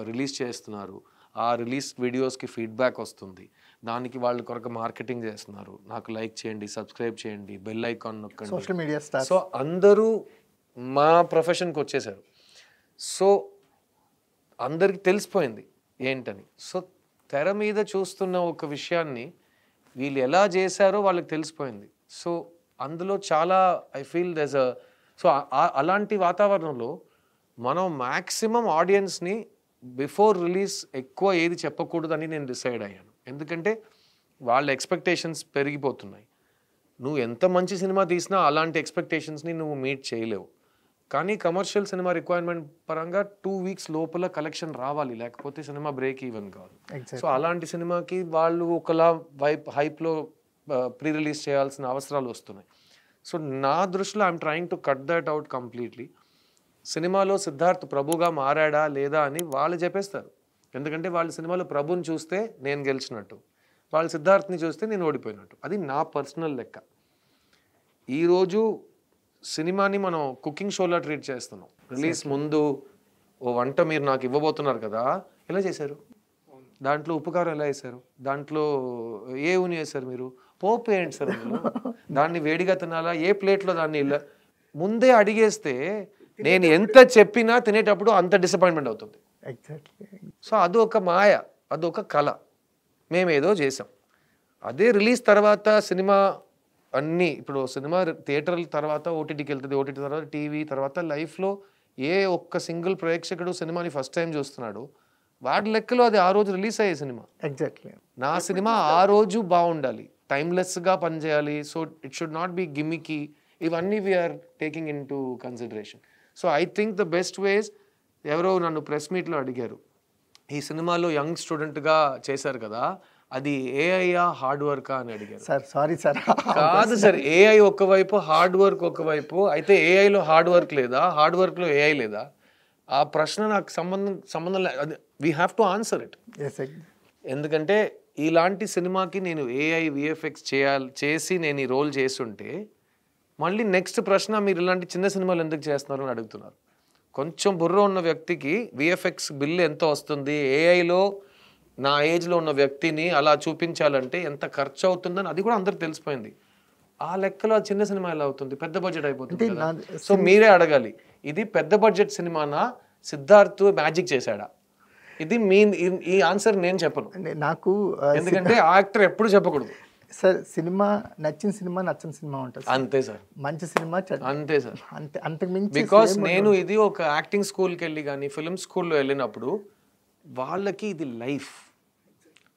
రిలీజ్ చేస్తున్నారు, ఆ రిలీజ్ వీడియోస్కి ఫీడ్బ్యాక్ వస్తుంది, దానికి వాళ్ళ కొరకు మార్కెటింగ్ చేస్తున్నారు. నాకు లైక్ చేయండి, సబ్స్క్రైబ్ చేయండి, బెల్ ఐకాన్ నొక్కండి, సోషల్ మీడియా స్టార్. సో అందరూ మా ప్రొఫెషన్కి వచ్చేసారు. సో అందరికి తెలిసిపోయింది ఏంటని. సో తెర మీద చూస్తున్న ఒక విషయాన్ని వీళ్ళు ఎలా చేశారో వాళ్ళకి తెలిసిపోయింది. సో అందులో చాలా ఐ ఫీల్ సో అలాంటి వాతావరణంలో మనం మ్యాక్సిమం ఆడియన్స్ని బిఫోర్ రిలీజ్ ఎక్కువ ఏది చెప్పకూడదని నేను డిసైడ్ అయ్యాను. ఎందుకంటే వాళ్ళ ఎక్స్పెక్టేషన్స్ పెరిగిపోతున్నాయి. నువ్వు ఎంత మంచి సినిమా తీసినా అలాంటి ఎక్స్పెక్టేషన్స్ని నువ్వు మీట్ చేయలేవు. కానీ కమర్షియల్ సినిమా రిక్వైర్మెంట్ పరంగా 2 వీక్స్ లోపల కలెక్షన్ రావాలి, లేకపోతే సినిమా బ్రేక్ ఈవెన్ కాదు. సో అలాంటి సినిమాకి వాళ్ళు ఒకలా హైప్లో ప్రీ రిలీజ్ చేయాల్సిన అవసరాలు వస్తున్నాయి. సో నా దృష్టిలో I'm trying to cut that out completely. సినిమాలో సిద్ధార్థ్ ప్రభుగా మారాడా లేదా అని వాళ్ళు చెప్పేస్తారు. ఎందుకంటే వాళ్ళ సినిమాలో ప్రభుని చూస్తే నేను గెలిచినట్టు, వాళ్ళ సిద్ధార్థ్ని చూస్తే నేను ఓడిపోయినట్టు. అది నా పర్సనల్ లెక్క. ఈరోజు సినిమాని మనం కుకింగ్ షోలా ట్రీట్ చేస్తున్నాం. రిలీజ్ ముందు ఓ వంట మీరు నాకు ఇవ్వబోతున్నారు కదా, ఎలా చేశారు, దాంట్లో ఉప్పు కారం ఎలా వేశారు, దాంట్లో ఏ ఊని వేశారు, మీరు పోపు ఏంటి సార్, దాన్ని వేడిగా తినాలా, ఏ ప్లేట్లో దాన్ని ఇలా ముందే అడిగేస్తే నేను ఎంత చెప్పినా తినేటప్పుడు అంత డిసప్పాయింట్మెంట్ అవుతుంది. సో అదొక మాయ, అదొక కళ, మేమేదో చేసాం. అదే రిలీజ్ తర్వాత సినిమా అన్నీ, ఇప్పుడు సినిమా థియేటర్ల తర్వాత ఓటీటీకి వెళ్తుంది, ఓటీటీ తర్వాత టీవీ, తర్వాత లైఫ్లో ఏ ఒక్క సింగిల్ ప్రేక్షకుడు సినిమాని ఫస్ట్ టైం చూస్తున్నాడు, వాడి లెక్కలో అది ఆ రోజు రిలీజ్ అయ్యే సినిమా. ఎగ్జాక్ట్లీ. నా సినిమా ఆ రోజు బాగుండాలి, టైమ్లెస్గా పనిచేయాలి. So it should not be gimmicky. ఇవన్నీ we're taking in to consideration. So I think the best ways, ఎవరో నన్ను ప్రెస్ మీట్లో అడిగారు, ఈ సినిమాలో యంగ్ స్టూడెంట్గా చేశారు కదా, అది ఏఐయా హార్డ్ వర్కా అని అడిగారు. సార్ సారీ సార్, కాదు సార్, ఏఐ ఒకవైపు హార్డ్ వర్క్ ఒకవైపు, అయితే ఏఐలో హార్డ్ వర్క్ లేదా, హార్డ్ వర్క్లో ఏఐ లేదా? ఆ ప్రశ్న నాకు సంబంధం లేదు. We have to answer it. ఎందుకంటే ఇలాంటి సినిమాకి నేను ఏఐ విఎఫ్ఎక్స్ చేసి నేను ఈ రోల్ చేస్తుంటే మళ్ళీ నెక్స్ట్ ప్రశ్న, మీరు ఇలాంటి చిన్న సినిమాలు ఎందుకు చేస్తున్నారు అని అడుగుతున్నారు. కొంచెం బుర్ర ఉన్న వ్యక్తికి విఎఫ్ఎక్స్ బిల్ ఎంత వస్తుంది, ఏఐలో నా ఏజ్లో ఉన్న వ్యక్తిని అలా చూపించాలంటే ఎంత ఖర్చు అవుతుందని అది కూడా అందరికి తెలిసిపోయింది. ఆ లెక్కలో చిన్న సినిమా ఎలా అవుతుంది, పెద్ద బడ్జెట్ అయిపోతుంది. సో మీరే అడగాలి, ఇది పెద్ద బడ్జెట్ సినిమానా, సిద్ధార్థ్ మ్యాజిక్ చేశాడా? ఇది ఈ ఆన్సర్ నేను చెప్పను, నాకు ఎందుకంటే ఆ యాక్టర్ ఎప్పుడు చెప్పకూడదు. సార్ సినిమా నచ్చిన సినిమా నచ్చని సినిమా ఉంటుంది సార్. అంతే సార్, మంచి సినిమా అంతే సార్. అంతే, అంతకు మించి బికాస్ నేను ఇది ఒక యాక్టింగ్ స్కూల్కి వెళ్ళి కానీ ఫిల్మ్ స్కూల్లో వెళ్ళినప్పుడు వాళ్ళకి ఇది లైఫ్.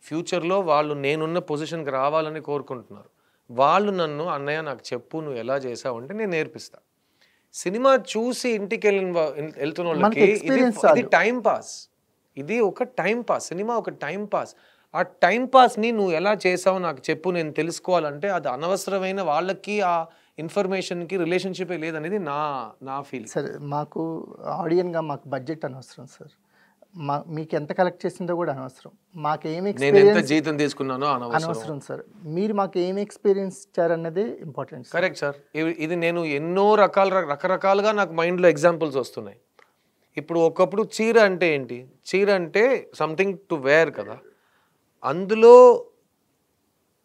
ఫ్యూచర్లో వాళ్ళు నేనున్న పొజిషన్కి రావాలని కోరుకుంటున్నారు. వాళ్ళు నన్ను అన్నయ్య నాకు చెప్పు నువ్వు ఎలా చేసావు అంటే నేను నేర్పిస్తా. సినిమా చూసి ఇంటికి వెళ్తున్న వాళ్ళకి ఇది టైం పాస్, ఇది ఒక టైం పాస్. సినిమా ఒక టైం పాస్. ఆ టైం పాస్ని నువ్వు ఎలా చేసావు నాకు చెప్పు, నేను తెలుసుకోవాలంటే అది అనవసరమైన వాళ్ళకి ఆ ఇన్ఫర్మేషన్కి రిలేషన్షిప్ లేదనేది నా ఫీలింగ్. సార్ మాకు ఆడియన్గా మాకు బడ్జెట్ అనవసరం సార్. మీకు ఎంత కలెక్ట్ చేసిందో కూడా అనవసరం. మాకు ఏమి నేను ఎంత జీతం తీసుకున్నానో అనవసరం సార్. మీరు మాకు ఏమి ఎక్స్పీరియన్స్ ఇచ్చారన్నదే ఇంపార్టెంట్. Correct sir. ఇది నేను ఎన్నో రకరకాలుగా నాకు మైండ్లో ఎగ్జాంపుల్స్ వస్తున్నాయి. ఇప్పుడు ఒకప్పుడు చీర అంటే ఏంటి? చీర అంటే సంథింగ్ టు వేర్ కదా. అందులో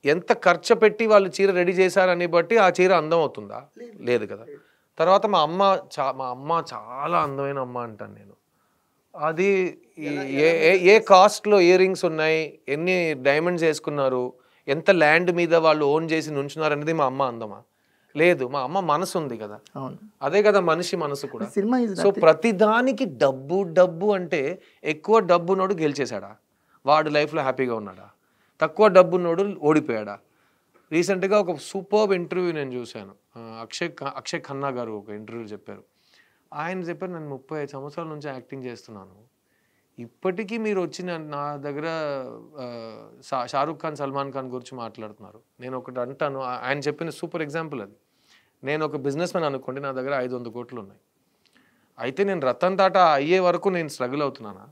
ఎంత ఖర్చు పెట్టి వాళ్ళు చీర రెడీ చేశారని బట్టి ఆ చీర అందం అవుతుందా? లేదు కదా. తర్వాత మా అమ్మ చాలా అందమైన అమ్మ అంటాను నేను. అది ఏ కాస్ట్లో ఇయర్ రింగ్స్ ఉన్నాయి, ఎన్ని డైమండ్స్ వేసుకున్నారు, ఎంత ల్యాండ్ మీద వాళ్ళు ఓన్ చేసి నుంచున్నారు అనేది మా అమ్మ అందమా? లేదు. మా అమ్మ మనసు ఉంది కదా. అదే కదా మనిషి మనసు కూడా. సో ప్రతిదానికి డబ్బు డబ్బు అంటే ఎక్కువ డబ్బున్నోడు గెలిచేశాడా? వాడు లైఫ్లో హ్యాపీగా ఉన్నాడా? తక్కువ డబ్బున్నోడు ఓడిపోయాడా? రీసెంట్గా ఒక సూపర్బ్ ఇంటర్వ్యూ నేను చూశాను. అక్షయ్ ఖన్నా గారు ఒక ఇంటర్వ్యూ చెప్పారు. ఆయన చెప్పారు, నేను 35 సంవత్సరాల నుంచి యాక్టింగ్ చేస్తున్నాను, ఇప్పటికీ మీరు వచ్చి నా దగ్గర షారూఖ్ ఖాన్, సల్మాన్ ఖాన్ గురించి మాట్లాడుతున్నారు. నేను ఒకటి అంటాను, ఆయన చెప్పిన సూపర్ ఎగ్జాంపుల్ అది. నేను ఒక బిజినెస్ మ్యాన్ అనుకోండి, నా దగ్గర 500 కోట్లు ఉన్నాయి. అయితే నేను రతన్ టాటా అయ్యే వరకు నేను స్ట్రగుల్ అవుతున్నానా?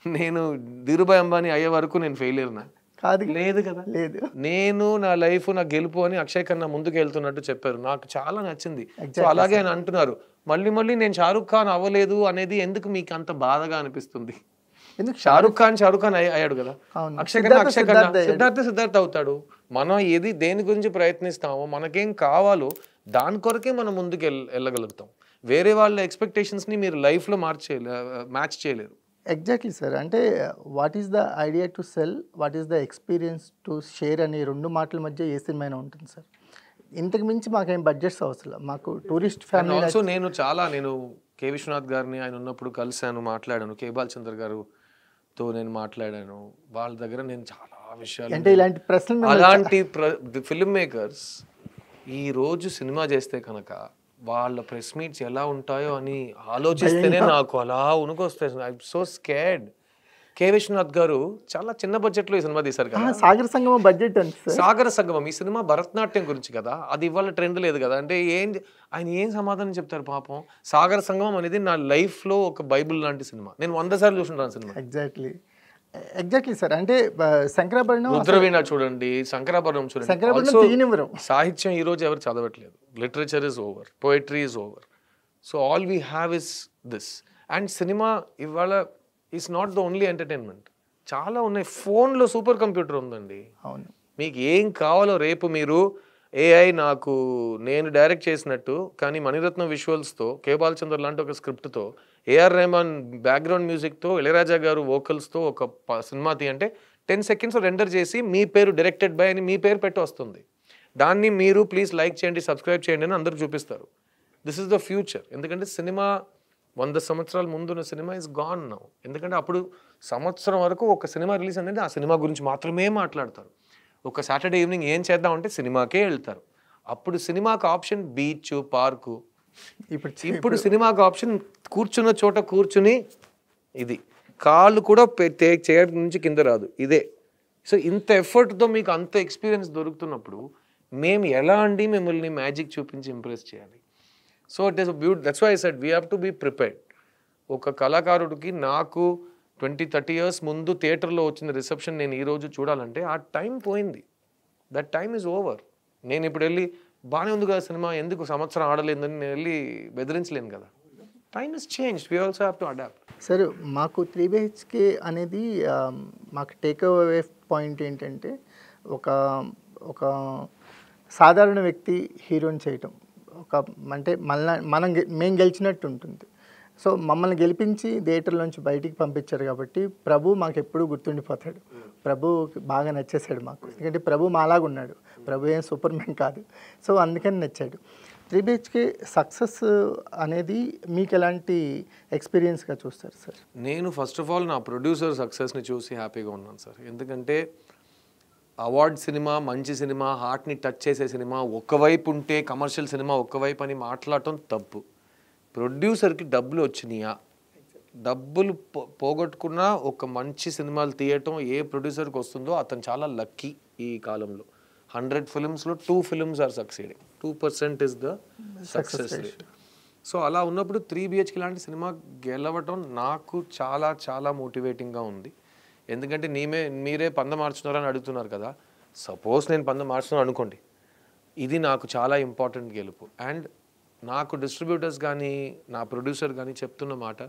నేను ధీరుభాయ్ అంబానీ అయ్యే వరకు నేను ఫెయిలియర్నా? కాదు. లేదు కదా. లేదు. నేను నా లైఫ్ నా గెలుపు అని అక్షయ్ ఖన్నా ముందుకు వెళ్తున్నట్టు చెప్పారు. నాకు చాలా నచ్చింది. సో అలాగే ఆయన అంటున్నారు, మళ్ళీ నేను షారూఖ్ ఖాన్ అవ్వలేదు అనేది ఎందుకు మీకు అంత బాధగా అనిపిస్తుంది? షారూఖ్ ఖాన్ అయ్యాడు కదా. అక్షయ్ ఖన్నా సిద్ధార్థ అవుతాడు. మనం దేని గురించి ప్రయత్నిస్తామో, మనకేం కావాలో దాని కొరకే మనం ముందుకు వెళ్ళగలుగుతాం. వేరే వాళ్ళ ఎక్స్పెక్టేషన్స్ని మీరు లైఫ్లో మ్యాచ్ చేయలేరు. Exactly sir. అంటే what is the idea to sell, what is the experience to share అనే 2 మాటల మధ్య ఏ సినిమా అయినా ఉంటుంది సార్. ఇంతకు మించి మాకేం బడ్జెట్స్ అవసరం. మాకు టూరిస్ట్ ఫ్యామిలీ. ఆల్సో నేను కే విశ్వనాథ్ గారిని ఆయన ఉన్నప్పుడు కలిశాను, మాట్లాడాను. కే బాలచంద్ర గారుతో నేను మాట్లాడాను. వాళ్ళ దగ్గర నేను చాలా విషయాలు, అంటే ఇలాంటి ప్రశ్నలు, అలాంటి ఫిల్మ్ మేకర్స్ ఈరోజు సినిమా చేస్తే కనుక వాళ్ళ ప్రెస్ మీట్స్ ఎలా ఉంటాయో అని ఆలోచిస్తేనే నాకు అలా ఉనుకొస్తాయి. I am so scared. K Viswanath garu చాలా చిన్న బడ్జెట్లో ఈ సినిమా తీశారు కదా. సాగర సంగమం బడ్జెట్ అంటే సాగర సంగమం ఈ సినిమా భరతనాట్యం గురించి కదా. అది ఇవాళ ట్రెండ్ లేదు కదా. అంటే ఆయన ఏం సమాధానం చెప్తారు పాపం. సాగర సంగమం అనేది నా లైఫ్లో ఒక బైబుల్ లాంటి సినిమా. నేను 100 సార్లు చూసుంటాను సినిమా. Exactly sir. అంటే శంకరాభరణం, రుద్రవీణ చూడండి, శంకరాభరణం చూడండి. సాహిత్యం ఈ రోజు ఎవరు చదవట్లేదు. Literature is over, poetry is over. So all we have is this. And cinema ఇవాళ is not the only entertainment. చాలా ఉన్నాయి. ఫోన్లో సూపర్ కంప్యూటర్ ఉందండి. అవును. మీకు ఏం కావాలో రేపు మీరు ఏఐ నేను డైరెక్ట్ చేసినట్టు కానీ మణిరత్నం విజువల్స్తో, కే బాలచందర్ లాంటి ఒక స్క్రిప్ట్తో, ఏఆర్ రెహమాన్ బ్యాక్గ్రౌండ్ మ్యూజిక్తో, ఇళయరాజా గారు వోకల్స్తో ఒక సినిమా అంటే 10 seconds రెండర్ చేసి మీ పేరు డైరెక్టెడ్ బై అని మీ పేరు పెట్టి వస్తుంది. దాన్ని మీరు ప్లీజ్ లైక్ చేయండి, సబ్స్క్రైబ్ చేయండి అని అందరూ చూపిస్తారు. This is the future. ఎందుకంటే సినిమా 100 సంవత్సరాల ముందున్న సినిమా ఇస్ గాన్ నౌ. ఎందుకంటే అప్పుడు సంవత్సరం వరకు ఒక సినిమా రిలీజ్ అనేది ఆ సినిమా గురించి మాత్రమే మాట్లాడతారు. ఒక సాటర్డే ఈవినింగ్ ఏం చేద్దామంటే సినిమాకే వెళ్తారు. అప్పుడు సినిమాకి ఆప్షన్ బీచ్, పార్కు. ఇప్పుడు సినిమాకి ఆప్షన్ కూర్చున్న చోట కూర్చుని, ఇది కాళ్ళు కూడా చేయడం నుంచి కింద రాదు, ఇదే. సో ఇంత ఎఫర్ట్తో మీకు అంత ఎక్స్పీరియన్స్ దొరుకుతున్నప్పుడు మేము ఎలా అండి మిమ్మల్ని మ్యాజిక్ చూపించి ఇంప్రెస్ చేయాలి? So it is that's why I said we have to be prepared. ఒక కళాకారుడికి నాకు 20-30 years ముందు థియేటర్లో వచ్చిన రిసెప్షన్ నేను ఈరోజు చూడాలంటే ఆ టైం పోయింది. That time is over. నేను ఇప్పుడు వెళ్ళి బాగానే ఉంది కదా సినిమా, ఎందుకు సంవత్సరం ఆడలేదని నేను వెళ్ళి బెదిరించలేను కదా. Time is change. We also have to adapt. Sir మాకు 3 BHK అనేది మాకు టేక్ అవే పాయింట్ ఏంటంటే, ఒక సాధారణ వ్యక్తి హీరోని చేయటం, అంటే మేము గెలిచినట్టు ఉంటుంది. సో మమ్మల్ని గెలిపించి థియేటర్ నుంచి బయటికి పంపించారు కాబట్టి ప్రభు మాకు ఎప్పుడూ గుర్తుండిపోతాడు. ప్రభు బాగా నచ్చేసాడు మాకు, ఎందుకంటే ప్రభు మాలాగా ఉన్నాడు, ప్రభు ఏం సూపర్ మ్యాన్ కాదు. సో అందుకని నచ్చాడు. 3 BHK సక్సెస్ అనేది మీకు ఎలాంటి ఎక్స్పీరియన్స్గా చూస్తారు సార్? నేను ఫస్ట్ ఆఫ్ ఆల్ నా ప్రొడ్యూసర్ సక్సెస్ని చూసి హ్యాపీగా ఉన్నాను సార్. ఎందుకంటే అవార్డ్ సినిమా, మంచి సినిమా, హార్ట్ని టచ్ చేసే సినిమా ఒకవైపు ఉంటే, కమర్షియల్ సినిమా ఒకవైపు అని మాట్లాడటం తప్పు. ప్రొడ్యూసర్కి డబ్బులు వచ్చినాయా, డబ్బులు పోగొట్టుకున్నా ఒక మంచి సినిమాలు తీయటం ఏ ప్రొడ్యూసర్కి వస్తుందో అతను చాలా లక్కీ. ఈ కాలంలో 100 ఫిల్మ్స్లో 2 films are succeeding, 2% is the success rate. So అలా ఉన్నప్పుడు 3 BHK లాంటి సినిమా గెలవటం నాకు చాలా చాలా మోటివేటింగ్గా ఉంది. ఎందుకంటే మీరే పందెం మార్చున్నారని అడుగుతున్నారు కదా. సపోజ్ నేను పందెం మార్చున్నాను అనుకోండి, ఇది నాకు చాలా ఇంపార్టెంట్ గెలుపు. అండ్ నాకు డిస్ట్రిబ్యూటర్స్ కానీ నా ప్రొడ్యూసర్ కానీ చెప్తున్న మాట,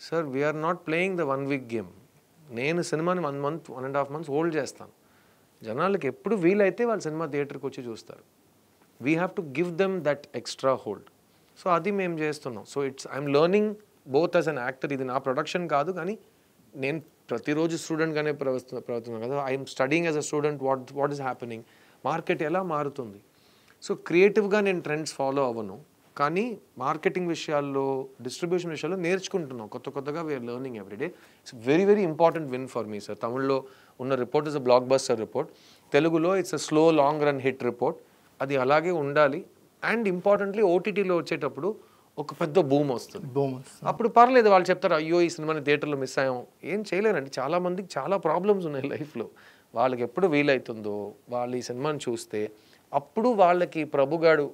sir we are not playing the 1 week game. నేను సినిమాని 1 మంత్ 1.5 మంత్స్ హోల్డ్ చేస్తాను. జనాలకి ఎప్పుడు వీలైతే వాళ్ళు సినిమా థియేటర్కి వచ్చి చూస్తారు. We have to give them that extra hold. So అది మేము చేస్తున్నాం. So I'm learning both as an actor. ఇది నా ప్రొడక్షన్ కాదు, కానీ నేను ప్రతిరోజు స్టూడెంట్గానే ప్రవర్తున్నాను కదా. I'm studying as a student what is happening, market ఎలా మారుతుంది. సో క్రియేటివ్గా నేను ట్రెండ్స్ ఫాలో అవ్వను, కానీ మార్కెటింగ్ విషయాల్లో, డిస్ట్రిబ్యూషన్ విషయాల్లో నేర్చుకుంటున్నాం. కొత్తగా we're learning everyday. It's very very important win for me sir. తమిళ్లో ఉన్న report is a blockbuster report, తెలుగులో it's a slow long run hit report. అది అలాగే ఉండాలి. అండ్ ఇంపార్టెంట్లీ ఓటీటీలో వచ్చేటప్పుడు ఒక పెద్ద బూమ్ వస్తుంది. అప్పుడు పర్లేదు, వాళ్ళు చెప్తారు అయ్యో ఈ సినిమాని థియేటర్లో మిస్ అయ్యాం. ఏం చేయలేరండి, చాలామందికి చాలా ప్రాబ్లమ్స్ ఉన్నాయి లైఫ్లో. వాళ్ళకి ఎప్పుడు వీలవుతుందో వాళ్ళు ఈ సినిమాని చూస్తే, అప్పుడు వాళ్ళకి ప్రభుగాడు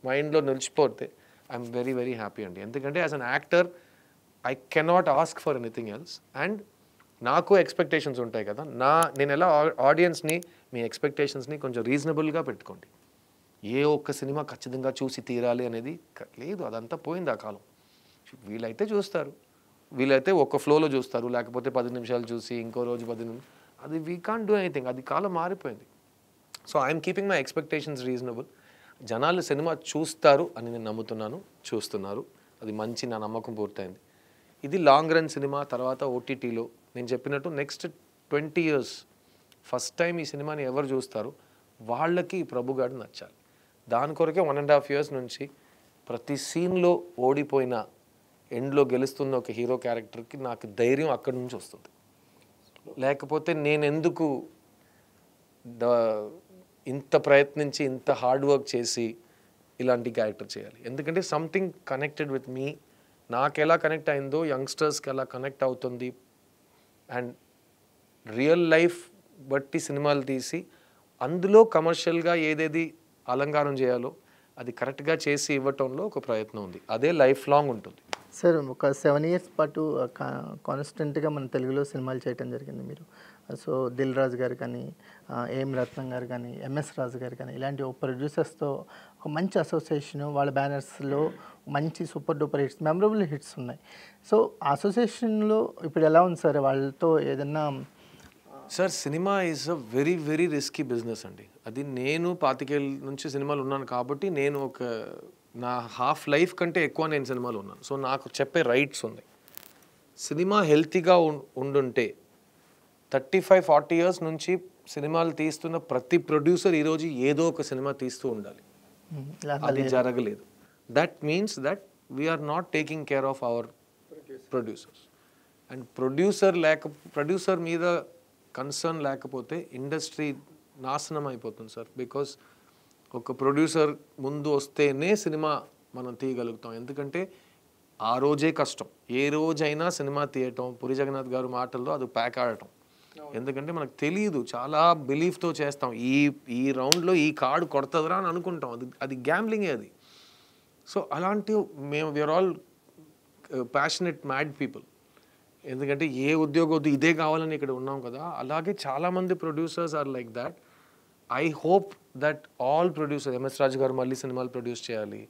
మైండ్లో నిలిచిపోతే ఐఎమ్ వెరీ వెరీ హ్యాపీ అండి. ఎందుకంటే as an actor I cannot ask for anything else. And నాకు ఎక్స్పెక్టేషన్స్ ఉంటాయి కదా. నేను ఎలా ఆడియన్స్ని, మీ ఎక్స్పెక్టేషన్స్ని కొంచెం రీజనబుల్గా పెట్టుకోండి. ఏ ఒక్క సినిమా ఖచ్చితంగా చూసి తీరాలి అనేది లేదు, అదంతా పోయింది ఆ కాలం. వీలైతే చూస్తారు, వీలైతే ఒక్క ఫ్లోలో చూస్తారు, లేకపోతే 10 నిమిషాలు చూసి ఇంకో రోజు 10 నిమిషాలు, అది వీ కాంట్ డూ ఎనీథింగ్. అది కాలం మారిపోయింది. So I'm keeping my expectations reasonable. జనాలు సినిమా చూస్తారు అని నేను నమ్ముతున్నాను, చూస్తున్నారు. అది మంచి నా నమ్మకం పూర్తయింది. ఇది లాంగ్ రన్ సినిమా. తర్వాత ఓటీటీలో నేను చెప్పినట్టు నెక్స్ట్ 20 years ఫస్ట్ టైం ఈ సినిమాని ఎవరు చూస్తారు వాళ్ళకి ఈ ప్రభుగాడు నచ్చాలి. దాని కొరకే 1.5 years నుంచి ప్రతి సీన్లో ఓడిపోయిన ఎండ్లో గెలుస్తున్న ఒక హీరో క్యారెక్టర్కి నాకు ధైర్యం అక్కడి నుంచి వస్తుంది. లేకపోతే నేను ఎందుకు ఇంత ప్రయత్నించి ఇంత హార్డ్ వర్క్ చేసి ఇలాంటి క్యారెక్టర్ చేయాలి. ఎందుకంటే సంథింగ్ కనెక్టెడ్ విత్ మీ. నాకు ఎలా కనెక్ట్ అయిందో యంగ్స్టర్స్కి ఎలా కనెక్ట్ అవుతుంది. అండ్ రియల్ లైఫ్ బట్టి సినిమాలు తీసి అందులో కమర్షియల్గా ఏదేది అలంకారం చేయాలో అది కరెక్ట్గా చేసి ఇవ్వటంలో ఒక ప్రయత్నం ఉంది. అదే లైఫ్ లాంగ్ ఉంటుంది. సార్ ఒక 7 years పాటు కాన్స్టెంట్గా మన తెలుగులో సినిమాలు చేయడం జరిగింది మీరు. సో దిల్ రాజు గారు కానీ, ఏం రత్నం గారు కానీ, ఎంఎస్ రాజు గారు కానీ, ఇలాంటి ఒక ప్రొడ్యూసర్స్తో ఒక మంచి అసోసియేషన్, వాళ్ళ బ్యానర్స్లో మంచి super duper hits, memorable hits ఉన్నాయి. సో అసోసియేషన్లో ఇప్పుడు ఎలా ఉంది సార్ వాళ్ళతో ఏదన్నా? Sir cinema is a very very risky business అండి. అది నేను 25 ఏళ్ళ నుంచి సినిమాలు ఉన్నాను కాబట్టి నేను నా హాఫ్ లైఫ్ కంటే ఎక్కువ నేను సినిమాలు ఉన్నాను. సో నాకు చెప్పే రైట్స్ ఉన్నాయి. సినిమా హెల్తీగా ఉండుంటే 35-40 years నుంచి సినిమాలు తీస్తున్న ప్రతి ప్రొడ్యూసర్ ఈరోజు ఏదో ఒక సినిమా తీస్తూ ఉండాలి. అది జరగలేదు. That means that we are not taking care of our producers. And producer మీద కన్సర్న్ లేకపోతే ఇండస్ట్రీ నాశనం అయిపోతుంది సార్. బికాస్ ఒక ప్రొడ్యూసర్ ముందు వస్తేనే సినిమా మనం తీయగలుగుతాం. ఎందుకంటే ఆ రోజే కష్టం. ఏ రోజైనా సినిమా తీయటం, పురి జగన్నాథ్ గారు మాటల్లో అది ప్యాక్ ఆడటం. ఎందుకంటే మనకు తెలియదు, చాలా బిలీఫ్తో చేస్తాం. ఈ రౌండ్లో ఈ కార్డు కొడుతుందిరా అని అనుకుంటాం. అది గ్యాంబ్లింగే అది. సో అలాంటి we are all passionate mad people. ఎందుకంటే ఏ ఉద్యోగం ఇదే కావాలని ఇక్కడ ఉన్నాం కదా. అలాగే చాలామంది producers are like that. I hope that all producers, MS Raju garu మళ్ళీ సినిమాలు ప్రొడ్యూస్ చేయాలి.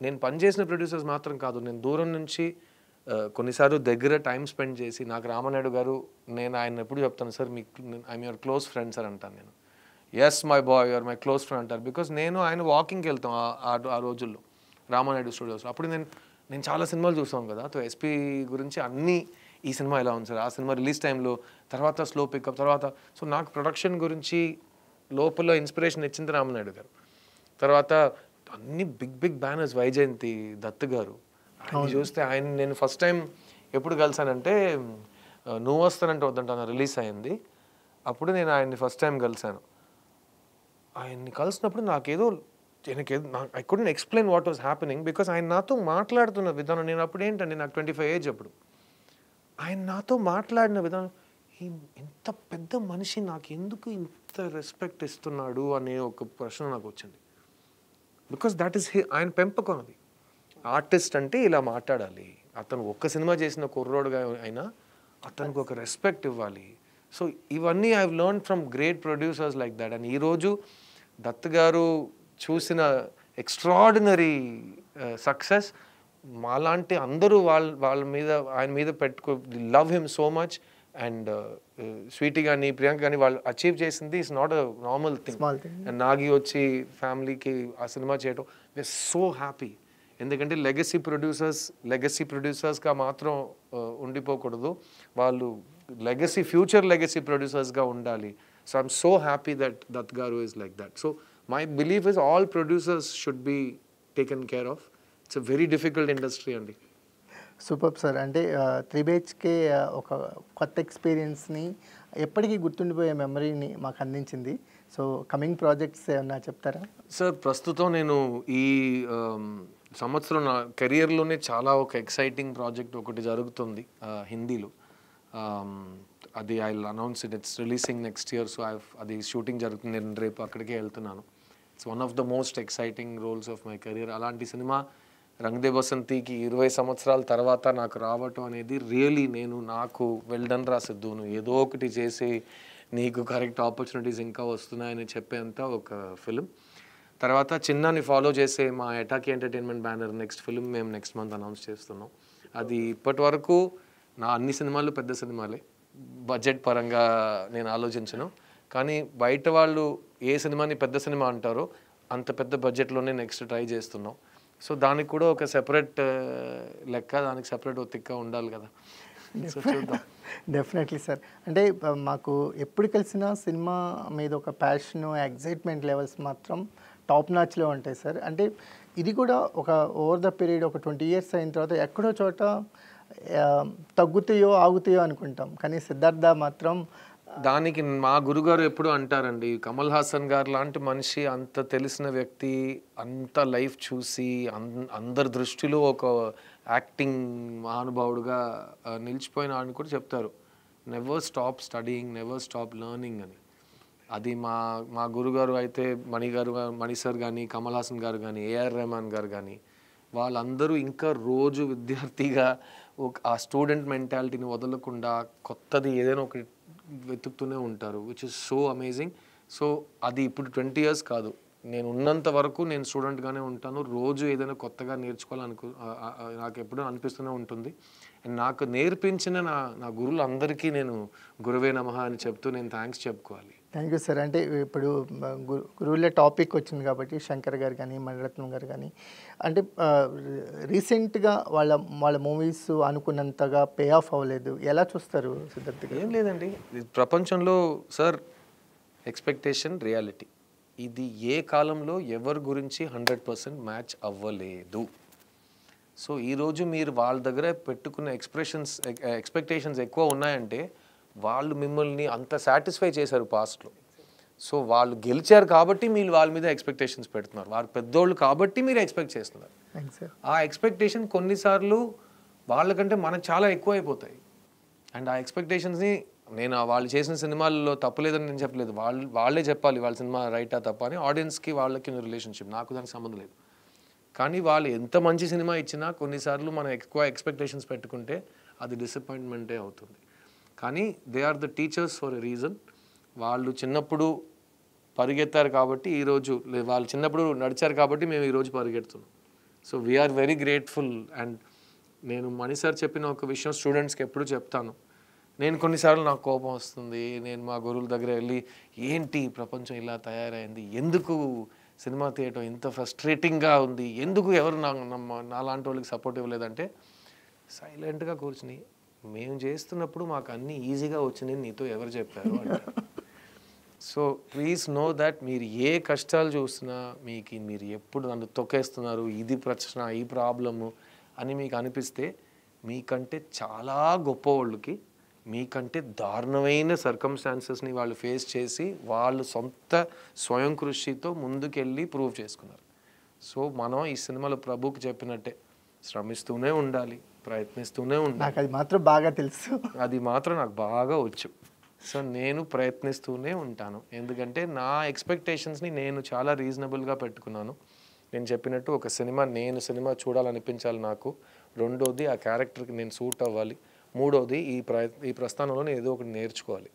నేను పనిచేసిన ప్రొడ్యూసర్స్ మాత్రం కాదు, నేను దూరం నుంచి కొన్నిసార్లు దగ్గర టైం స్పెండ్ చేసి, నాకు రామనాయుడు గారు, నేను ఆయన ఎప్పుడు చెప్తాను sir I'm your close friend sir అంటాను నేను. Yes my boy your my close friend అంటారు. బికాస్ నేను ఆయన వాకింగ్కి వెళ్తాం ఆ రోజుల్లో రామనాయుడు స్టూడియోస్లో. అప్పుడు నేను చాలా సినిమాలు చూసాను కదా. సో ఎస్పీ గురించి అన్నీ ఈ సినిమా ఎలా ఉంది సార్, ఆ సినిమా రిలీజ్ టైంలో, తర్వాత స్లో పికప్, తర్వాత సో నాకు ప్రొడక్షన్ గురించి లోపల ఇన్స్పిరేషన్ ఇచ్చింది రామనాయుడు గారు. తర్వాత అన్ని big big banners, Vyjayanthi, Dutt గారు, ఆయన చూస్తే ఆయన నేను ఫస్ట్ టైం ఎప్పుడు కలిసానంటే నువ్వు వస్తానంటే వద్దంటాను రిలీజ్ అయింది, అప్పుడు నేను ఆయన్ని ఫస్ట్ టైం కలిసాను. ఆయన్ని కలిసినప్పుడు నాకేదో I couldn't explain what was happening, because ఆయన నాతో మాట్లాడుతున్న విధానం, నేను అప్పుడు ఏంటండి నాకు 25 ఏజ్ అప్పుడు, ఆయన నాతో మాట్లాడిన విధానం, ఇంత పెద్ద మనిషి నాకు ఎందుకు ఇంత రెస్పెక్ట్ ఇస్తున్నాడు అనే ఒక ప్రశ్న నాకు వచ్చింది. బికాస్ దట్ ఈస్ ఆయన పెంపకం అది. ఆర్టిస్ట్ అంటే ఇలా మాట్లాడాలి, అతను ఒక్క సినిమా చేసిన కుర్రోడుగా అయినా అతనికి ఒక రెస్పెక్ట్ ఇవ్వాలి. సో ఇవన్నీ I learn from great producers like that. And ఈరోజు దత్ గారు చూసిన ఎక్స్ట్రాడినరీ సక్సెస్ మాలాంటి అందరూ వాళ్ళ మీద ఆయన మీద love him so much. And Sweety కానీ ప్రియాంక కానీ వాళ్ళు అచీవ్ చేసింది it's not a normal thing. And Nagi వచ్చి ఫ్యామిలీకి ఆ సినిమా చేయడం వీఆర్ సో హ్యాపీ. ఎందుకంటే లెగసీ ప్రొడ్యూసర్స్గా మాత్రం ఉండిపోకూడదు, వాళ్ళు ఫ్యూచర్ లెగసీ ప్రొడ్యూసర్స్గా ఉండాలి. So I'm so happy that Dutt garu is like that. So my belief is all producers should be taken care of. It's a very difficult industry అండి. Super sir. అంటే 3 BHK ఒక కొత్త ఎక్స్పీరియన్స్ని, ఎప్పటికీ గుర్తుండిపోయే మెమరీని మాకు అందించింది. సో కమింగ్ ప్రాజెక్ట్స్ ఏమన్నా చెప్తారా సార్? ప్రస్తుతం నేను ఈ సంవత్సరం నా కెరియర్లోనే చాలా ఒక ఎక్సైటింగ్ ప్రాజెక్ట్ ఒకటి జరుగుతుంది హిందీలో. అది I will announce it's releasing next year. So అది షూటింగ్ జరుగుతుంది, నేను రేపు అక్కడికే వెళ్తున్నాను. It's one of the most exciting roles of my career. అలాంటి సినిమా రంగ్ దే బసంతికి 20 సంవత్సరాల తర్వాత నాకు రావటం అనేది రియలీ నాకు వెల్ డన్ రా సిద్ధు, నువ్వు ఏదో ఒకటి చేసి నీకు కరెక్ట్ ఆపర్చునిటీస్ ఇంకా వస్తున్నాయని చెప్పేంత ఒక ఫిలిం. తర్వాత చిన్నాని ఫాలో చేసే మా ఎటాకి ఎంటర్టైన్మెంట్ బ్యానర్ నెక్స్ట్ ఫిలిం మేము నెక్స్ట్ మంత్ అనౌన్స్ చేస్తున్నాం. అది ఇప్పటి వరకు నా అన్ని సినిమాలు పెద్ద సినిమాలే, బడ్జెట్ పరంగా నేను ఆలోచించను. కానీ బయట వాళ్ళు ఏ సినిమాని పెద్ద సినిమా అంటారో అంత పెద్ద బడ్జెట్లోనే నెక్స్ట్ ట్రై చేస్తున్నాం. సో దానికి కూడా ఒక సెపరేట్ లెక్క, దానికి సెపరేట్ ఒత్తిక్క ఉండాలి కదా. సో చూద్దాం. Definitely sir. అంటే మాకు ఎప్పుడు కలిసినా సినిమా మీద ఒక ప్యాషన్, ఎగ్జైట్మెంట్ లెవెల్స్ మాత్రం టాప్ నాచ్లో ఉంటాయి సార్. అంటే ఇది కూడా ఒక ఓవర్ ద పీరియడ్ ఒక 20 years అయిన తర్వాత ఎక్కడో చోట తగ్గుతాయో ఆగుతాయో అనుకుంటాం, కానీ సిద్ధార్థ మాత్రం దానికి మా గురుగారు ఎప్పుడు అంటారండి, కమల్ హాసన్ గారు లాంటి మనిషి, అంత తెలిసిన వ్యక్తి, అంత లైఫ్ చూసి అందరి దృష్టిలో ఒక యాక్టింగ్ మహానుభావుడుగా నిలిచిపోయిన అని కూడా చెప్తారు. Never stop studying, never stop learning అని. అది మా గురుగారు అయితే మణి సార్ కానీ, కమల్ హాసన్ గారు కానీ, ఏఆర్ రెహమాన్ గారు కానీ, వాళ్ళందరూ ఇంకా రోజు విద్యార్థిగా ఆ స్టూడెంట్ మెంటాలిటీని వదలకుండా కొత్తది ఏదైనా ఒకటి వెతుకుతూనే ఉంటారు, which is so amazing. So అది ఇప్పుడు 20 years కాదు, నేను ఉన్నంత వరకు నేను స్టూడెంట్గానే ఉంటాను. రోజు ఏదైనా కొత్తగా నాకు ఎప్పుడూ అనిపిస్తూనే ఉంటుంది. అండ్ నాకు నేర్పించిన నా గురువులందరికీ నేను గురువే నమః అని చెప్తూ నేను థ్యాంక్స్ చెప్పుకోవాలి. Thank you sir. అంటే ఇప్పుడు గురువుల టాపిక్ వచ్చింది కాబట్టి శంకర్ గారు కానీ, మణిరత్నం గారు కానీ, అంటే రీసెంట్గా వాళ్ళ మూవీస్ అనుకున్నంతగా పే ఆఫ్ అవ్వలేదు, ఎలా చూస్తారు సిద్ధార్థ్ గారు? ఏం లేదండి, ప్రపంచంలో సార్ ఎక్స్పెక్టేషన్ రియాలిటీ ఇది ఏ కాలంలో ఎవరి గురించి 100% మ్యాచ్ అవ్వలేదు. సో ఈరోజు మీరు వాళ్ళ దగ్గర పెట్టుకున్న ఎక్స్పెక్టేషన్స్ ఎక్కువ ఉన్నాయంటే వాళ్ళు మిమ్మల్ని అంత సాటిస్ఫై చేశారు పాస్ట్లో. సో వాళ్ళు గెలిచారు కాబట్టి మీరు వాళ్ళ మీద ఎక్స్పెక్టేషన్స్ పెడుతున్నారు, వారు పెద్దోళ్ళు కాబట్టి మీరు ఎక్స్పెక్ట్ చేస్తున్నారు. ఆ ఎక్స్పెక్టేషన్ కొన్నిసార్లు వాళ్ళకంటే మనకు చాలా ఎక్కువ అయిపోతాయి. అండ్ ఆ ఎక్స్పెక్టేషన్స్ని నేను వాళ్ళు చేసిన సినిమాల్లో తప్పులేదని నేను చెప్పలేదు, వాళ్ళే చెప్పాలి వాళ్ళ సినిమా రైటా తప్ప అని. ఆడియన్స్కి వాళ్ళకి రిలేషన్షిప్, నాకు దానికి సంబంధం లేదు. కానీ వాళ్ళు ఎంత మంచి సినిమా ఇచ్చినా కొన్నిసార్లు మనం ఎక్కువ ఎక్స్పెక్టేషన్స్ పెట్టుకుంటే అది డిసప్పాయింట్మెంటే అవుతుంది. కానీ they are the teachers for a reason. వాళ్ళు చిన్నప్పుడు పరిగెత్తారు కాబట్టి ఈరోజు, వాళ్ళు చిన్నప్పుడు నడిచారు కాబట్టి మేము ఈరోజు పరిగెడుతున్నాం. So we're very grateful. And నేను మణి సార్ చెప్పిన ఒక విషయం స్టూడెంట్స్కి ఎప్పుడు చెప్తాను, నేను కొన్నిసార్లు నాకు కోపం వస్తుంది, నేను మా గురువుల దగ్గర వెళ్ళి ఏంటి ప్రపంచం ఇలా తయారైంది, ఎందుకు సినిమా తీయటం ఇంత ఫ్రస్ట్రేటింగ్గా ఉంది, ఎందుకు ఎవరు నాలాంటి వాళ్ళకి సపోర్ట్ ఇవ్వలేదంటే సైలెంట్గా కూర్చుని మేము చేస్తున్నప్పుడు మాకు అన్నీ ఈజీగా వచ్చినాయి నీతో ఎవరు చెప్పారు అంటారు. సో ప్లీజ్ నో దట్ మీరు ఏ కష్టాలు చూసినా మీరు ఎప్పుడు నన్ను తొక్కేస్తున్నారు, ఇది ప్రశ్న, ఈ ప్రాబ్లము అని మీకు అనిపిస్తే మీకంటే చాలా గొప్ప వాళ్ళకి మీకంటే దారుణమైన సర్కమ్స్టాన్సెస్ని వాళ్ళు ఫేస్ చేసి వాళ్ళు సొంత స్వయం కృషితో ముందుకెళ్ళి ప్రూవ్ చేసుకున్నారు. సో మనం ఈ సినిమాలో ప్రభుకి చెప్పినట్టే శ్రమిస్తూనే ఉండాలి, ప్రయత్నిస్తూనే ఉండాలి. నాకు అది మాత్రం బాగా తెలుసు. అది మాత్రం నాకు బాగా వచ్చు. సో నేను ప్రయత్నిస్తూనే ఉంటాను, ఎందుకంటే నా ఎక్స్పెక్టేషన్స్ని నేను చాలా రీజనబుల్గా పెట్టుకున్నాను. నేను చెప్పినట్టు ఒక సినిమా చూడాలనిపించాలి నాకు. రెండోది ఆ క్యారెక్టర్కి నేను సూట్ అవ్వాలి. మూడోది ఈ ప్రస్థానంలో నేను ఏదో ఒకటి నేర్చుకోవాలి.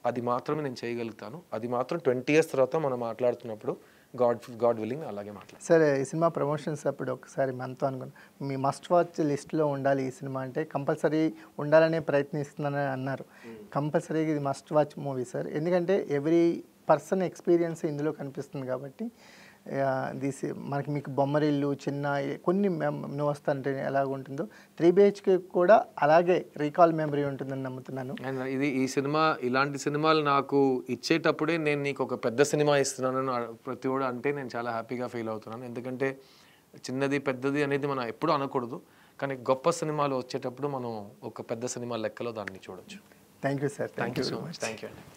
అది మాత్రమే నేను చేయగలుగుతాను. అది మాత్రం 20 years తర్వాత మనం మాట్లాడుతున్నప్పుడు గాడ్ విల్లింగ్ అలాగే మాట్లాడాలి. సరే, ఈ సినిమా ప్రమోషన్స్ అప్పుడు ఒకసారి మనతో అనుకున్నాను, మీ మస్ట్ వాచ్ లిస్ట్లో ఉండాలి ఈ సినిమా అంటే, కంపల్సరీ ఉండాలనే ప్రయత్నిస్తున్నానని అన్నారు. కంపల్సరీగా ఇది మస్ట్ వాచ్ మూవీ సార్, ఎందుకంటే ఎవ్రీ పర్సన్ ఎక్స్పీరియన్స్ ఇందులో కనిపిస్తుంది కాబట్టి. మనకి మీకు బొమ్మరిల్లు చిన్న కొన్ని నువ్వు వస్తుంటే ఎలాగ ఉంటుందో 3 BHK కూడా అలాగే రీకాల్ మెమరీ ఉంటుందని నమ్ముతున్నాను. అండ్ ఈ సినిమా ఇలాంటి సినిమాలు నాకు ఇచ్చేటప్పుడే నేను నీకు ఒక పెద్ద సినిమా ఇస్తున్నాను ప్రతి ఒడు అంటే నేను చాలా హ్యాపీగా ఫీల్ అవుతున్నాను. ఎందుకంటే చిన్నది పెద్దది అనేది మనం ఎప్పుడూ అనకూడదు, కానీ గొప్ప సినిమాలు వచ్చేటప్పుడు మనం ఒక పెద్ద సినిమా లెక్కలో దాన్ని చూడొచ్చు. Thank you sir. Thank you so much. Thank you అండి.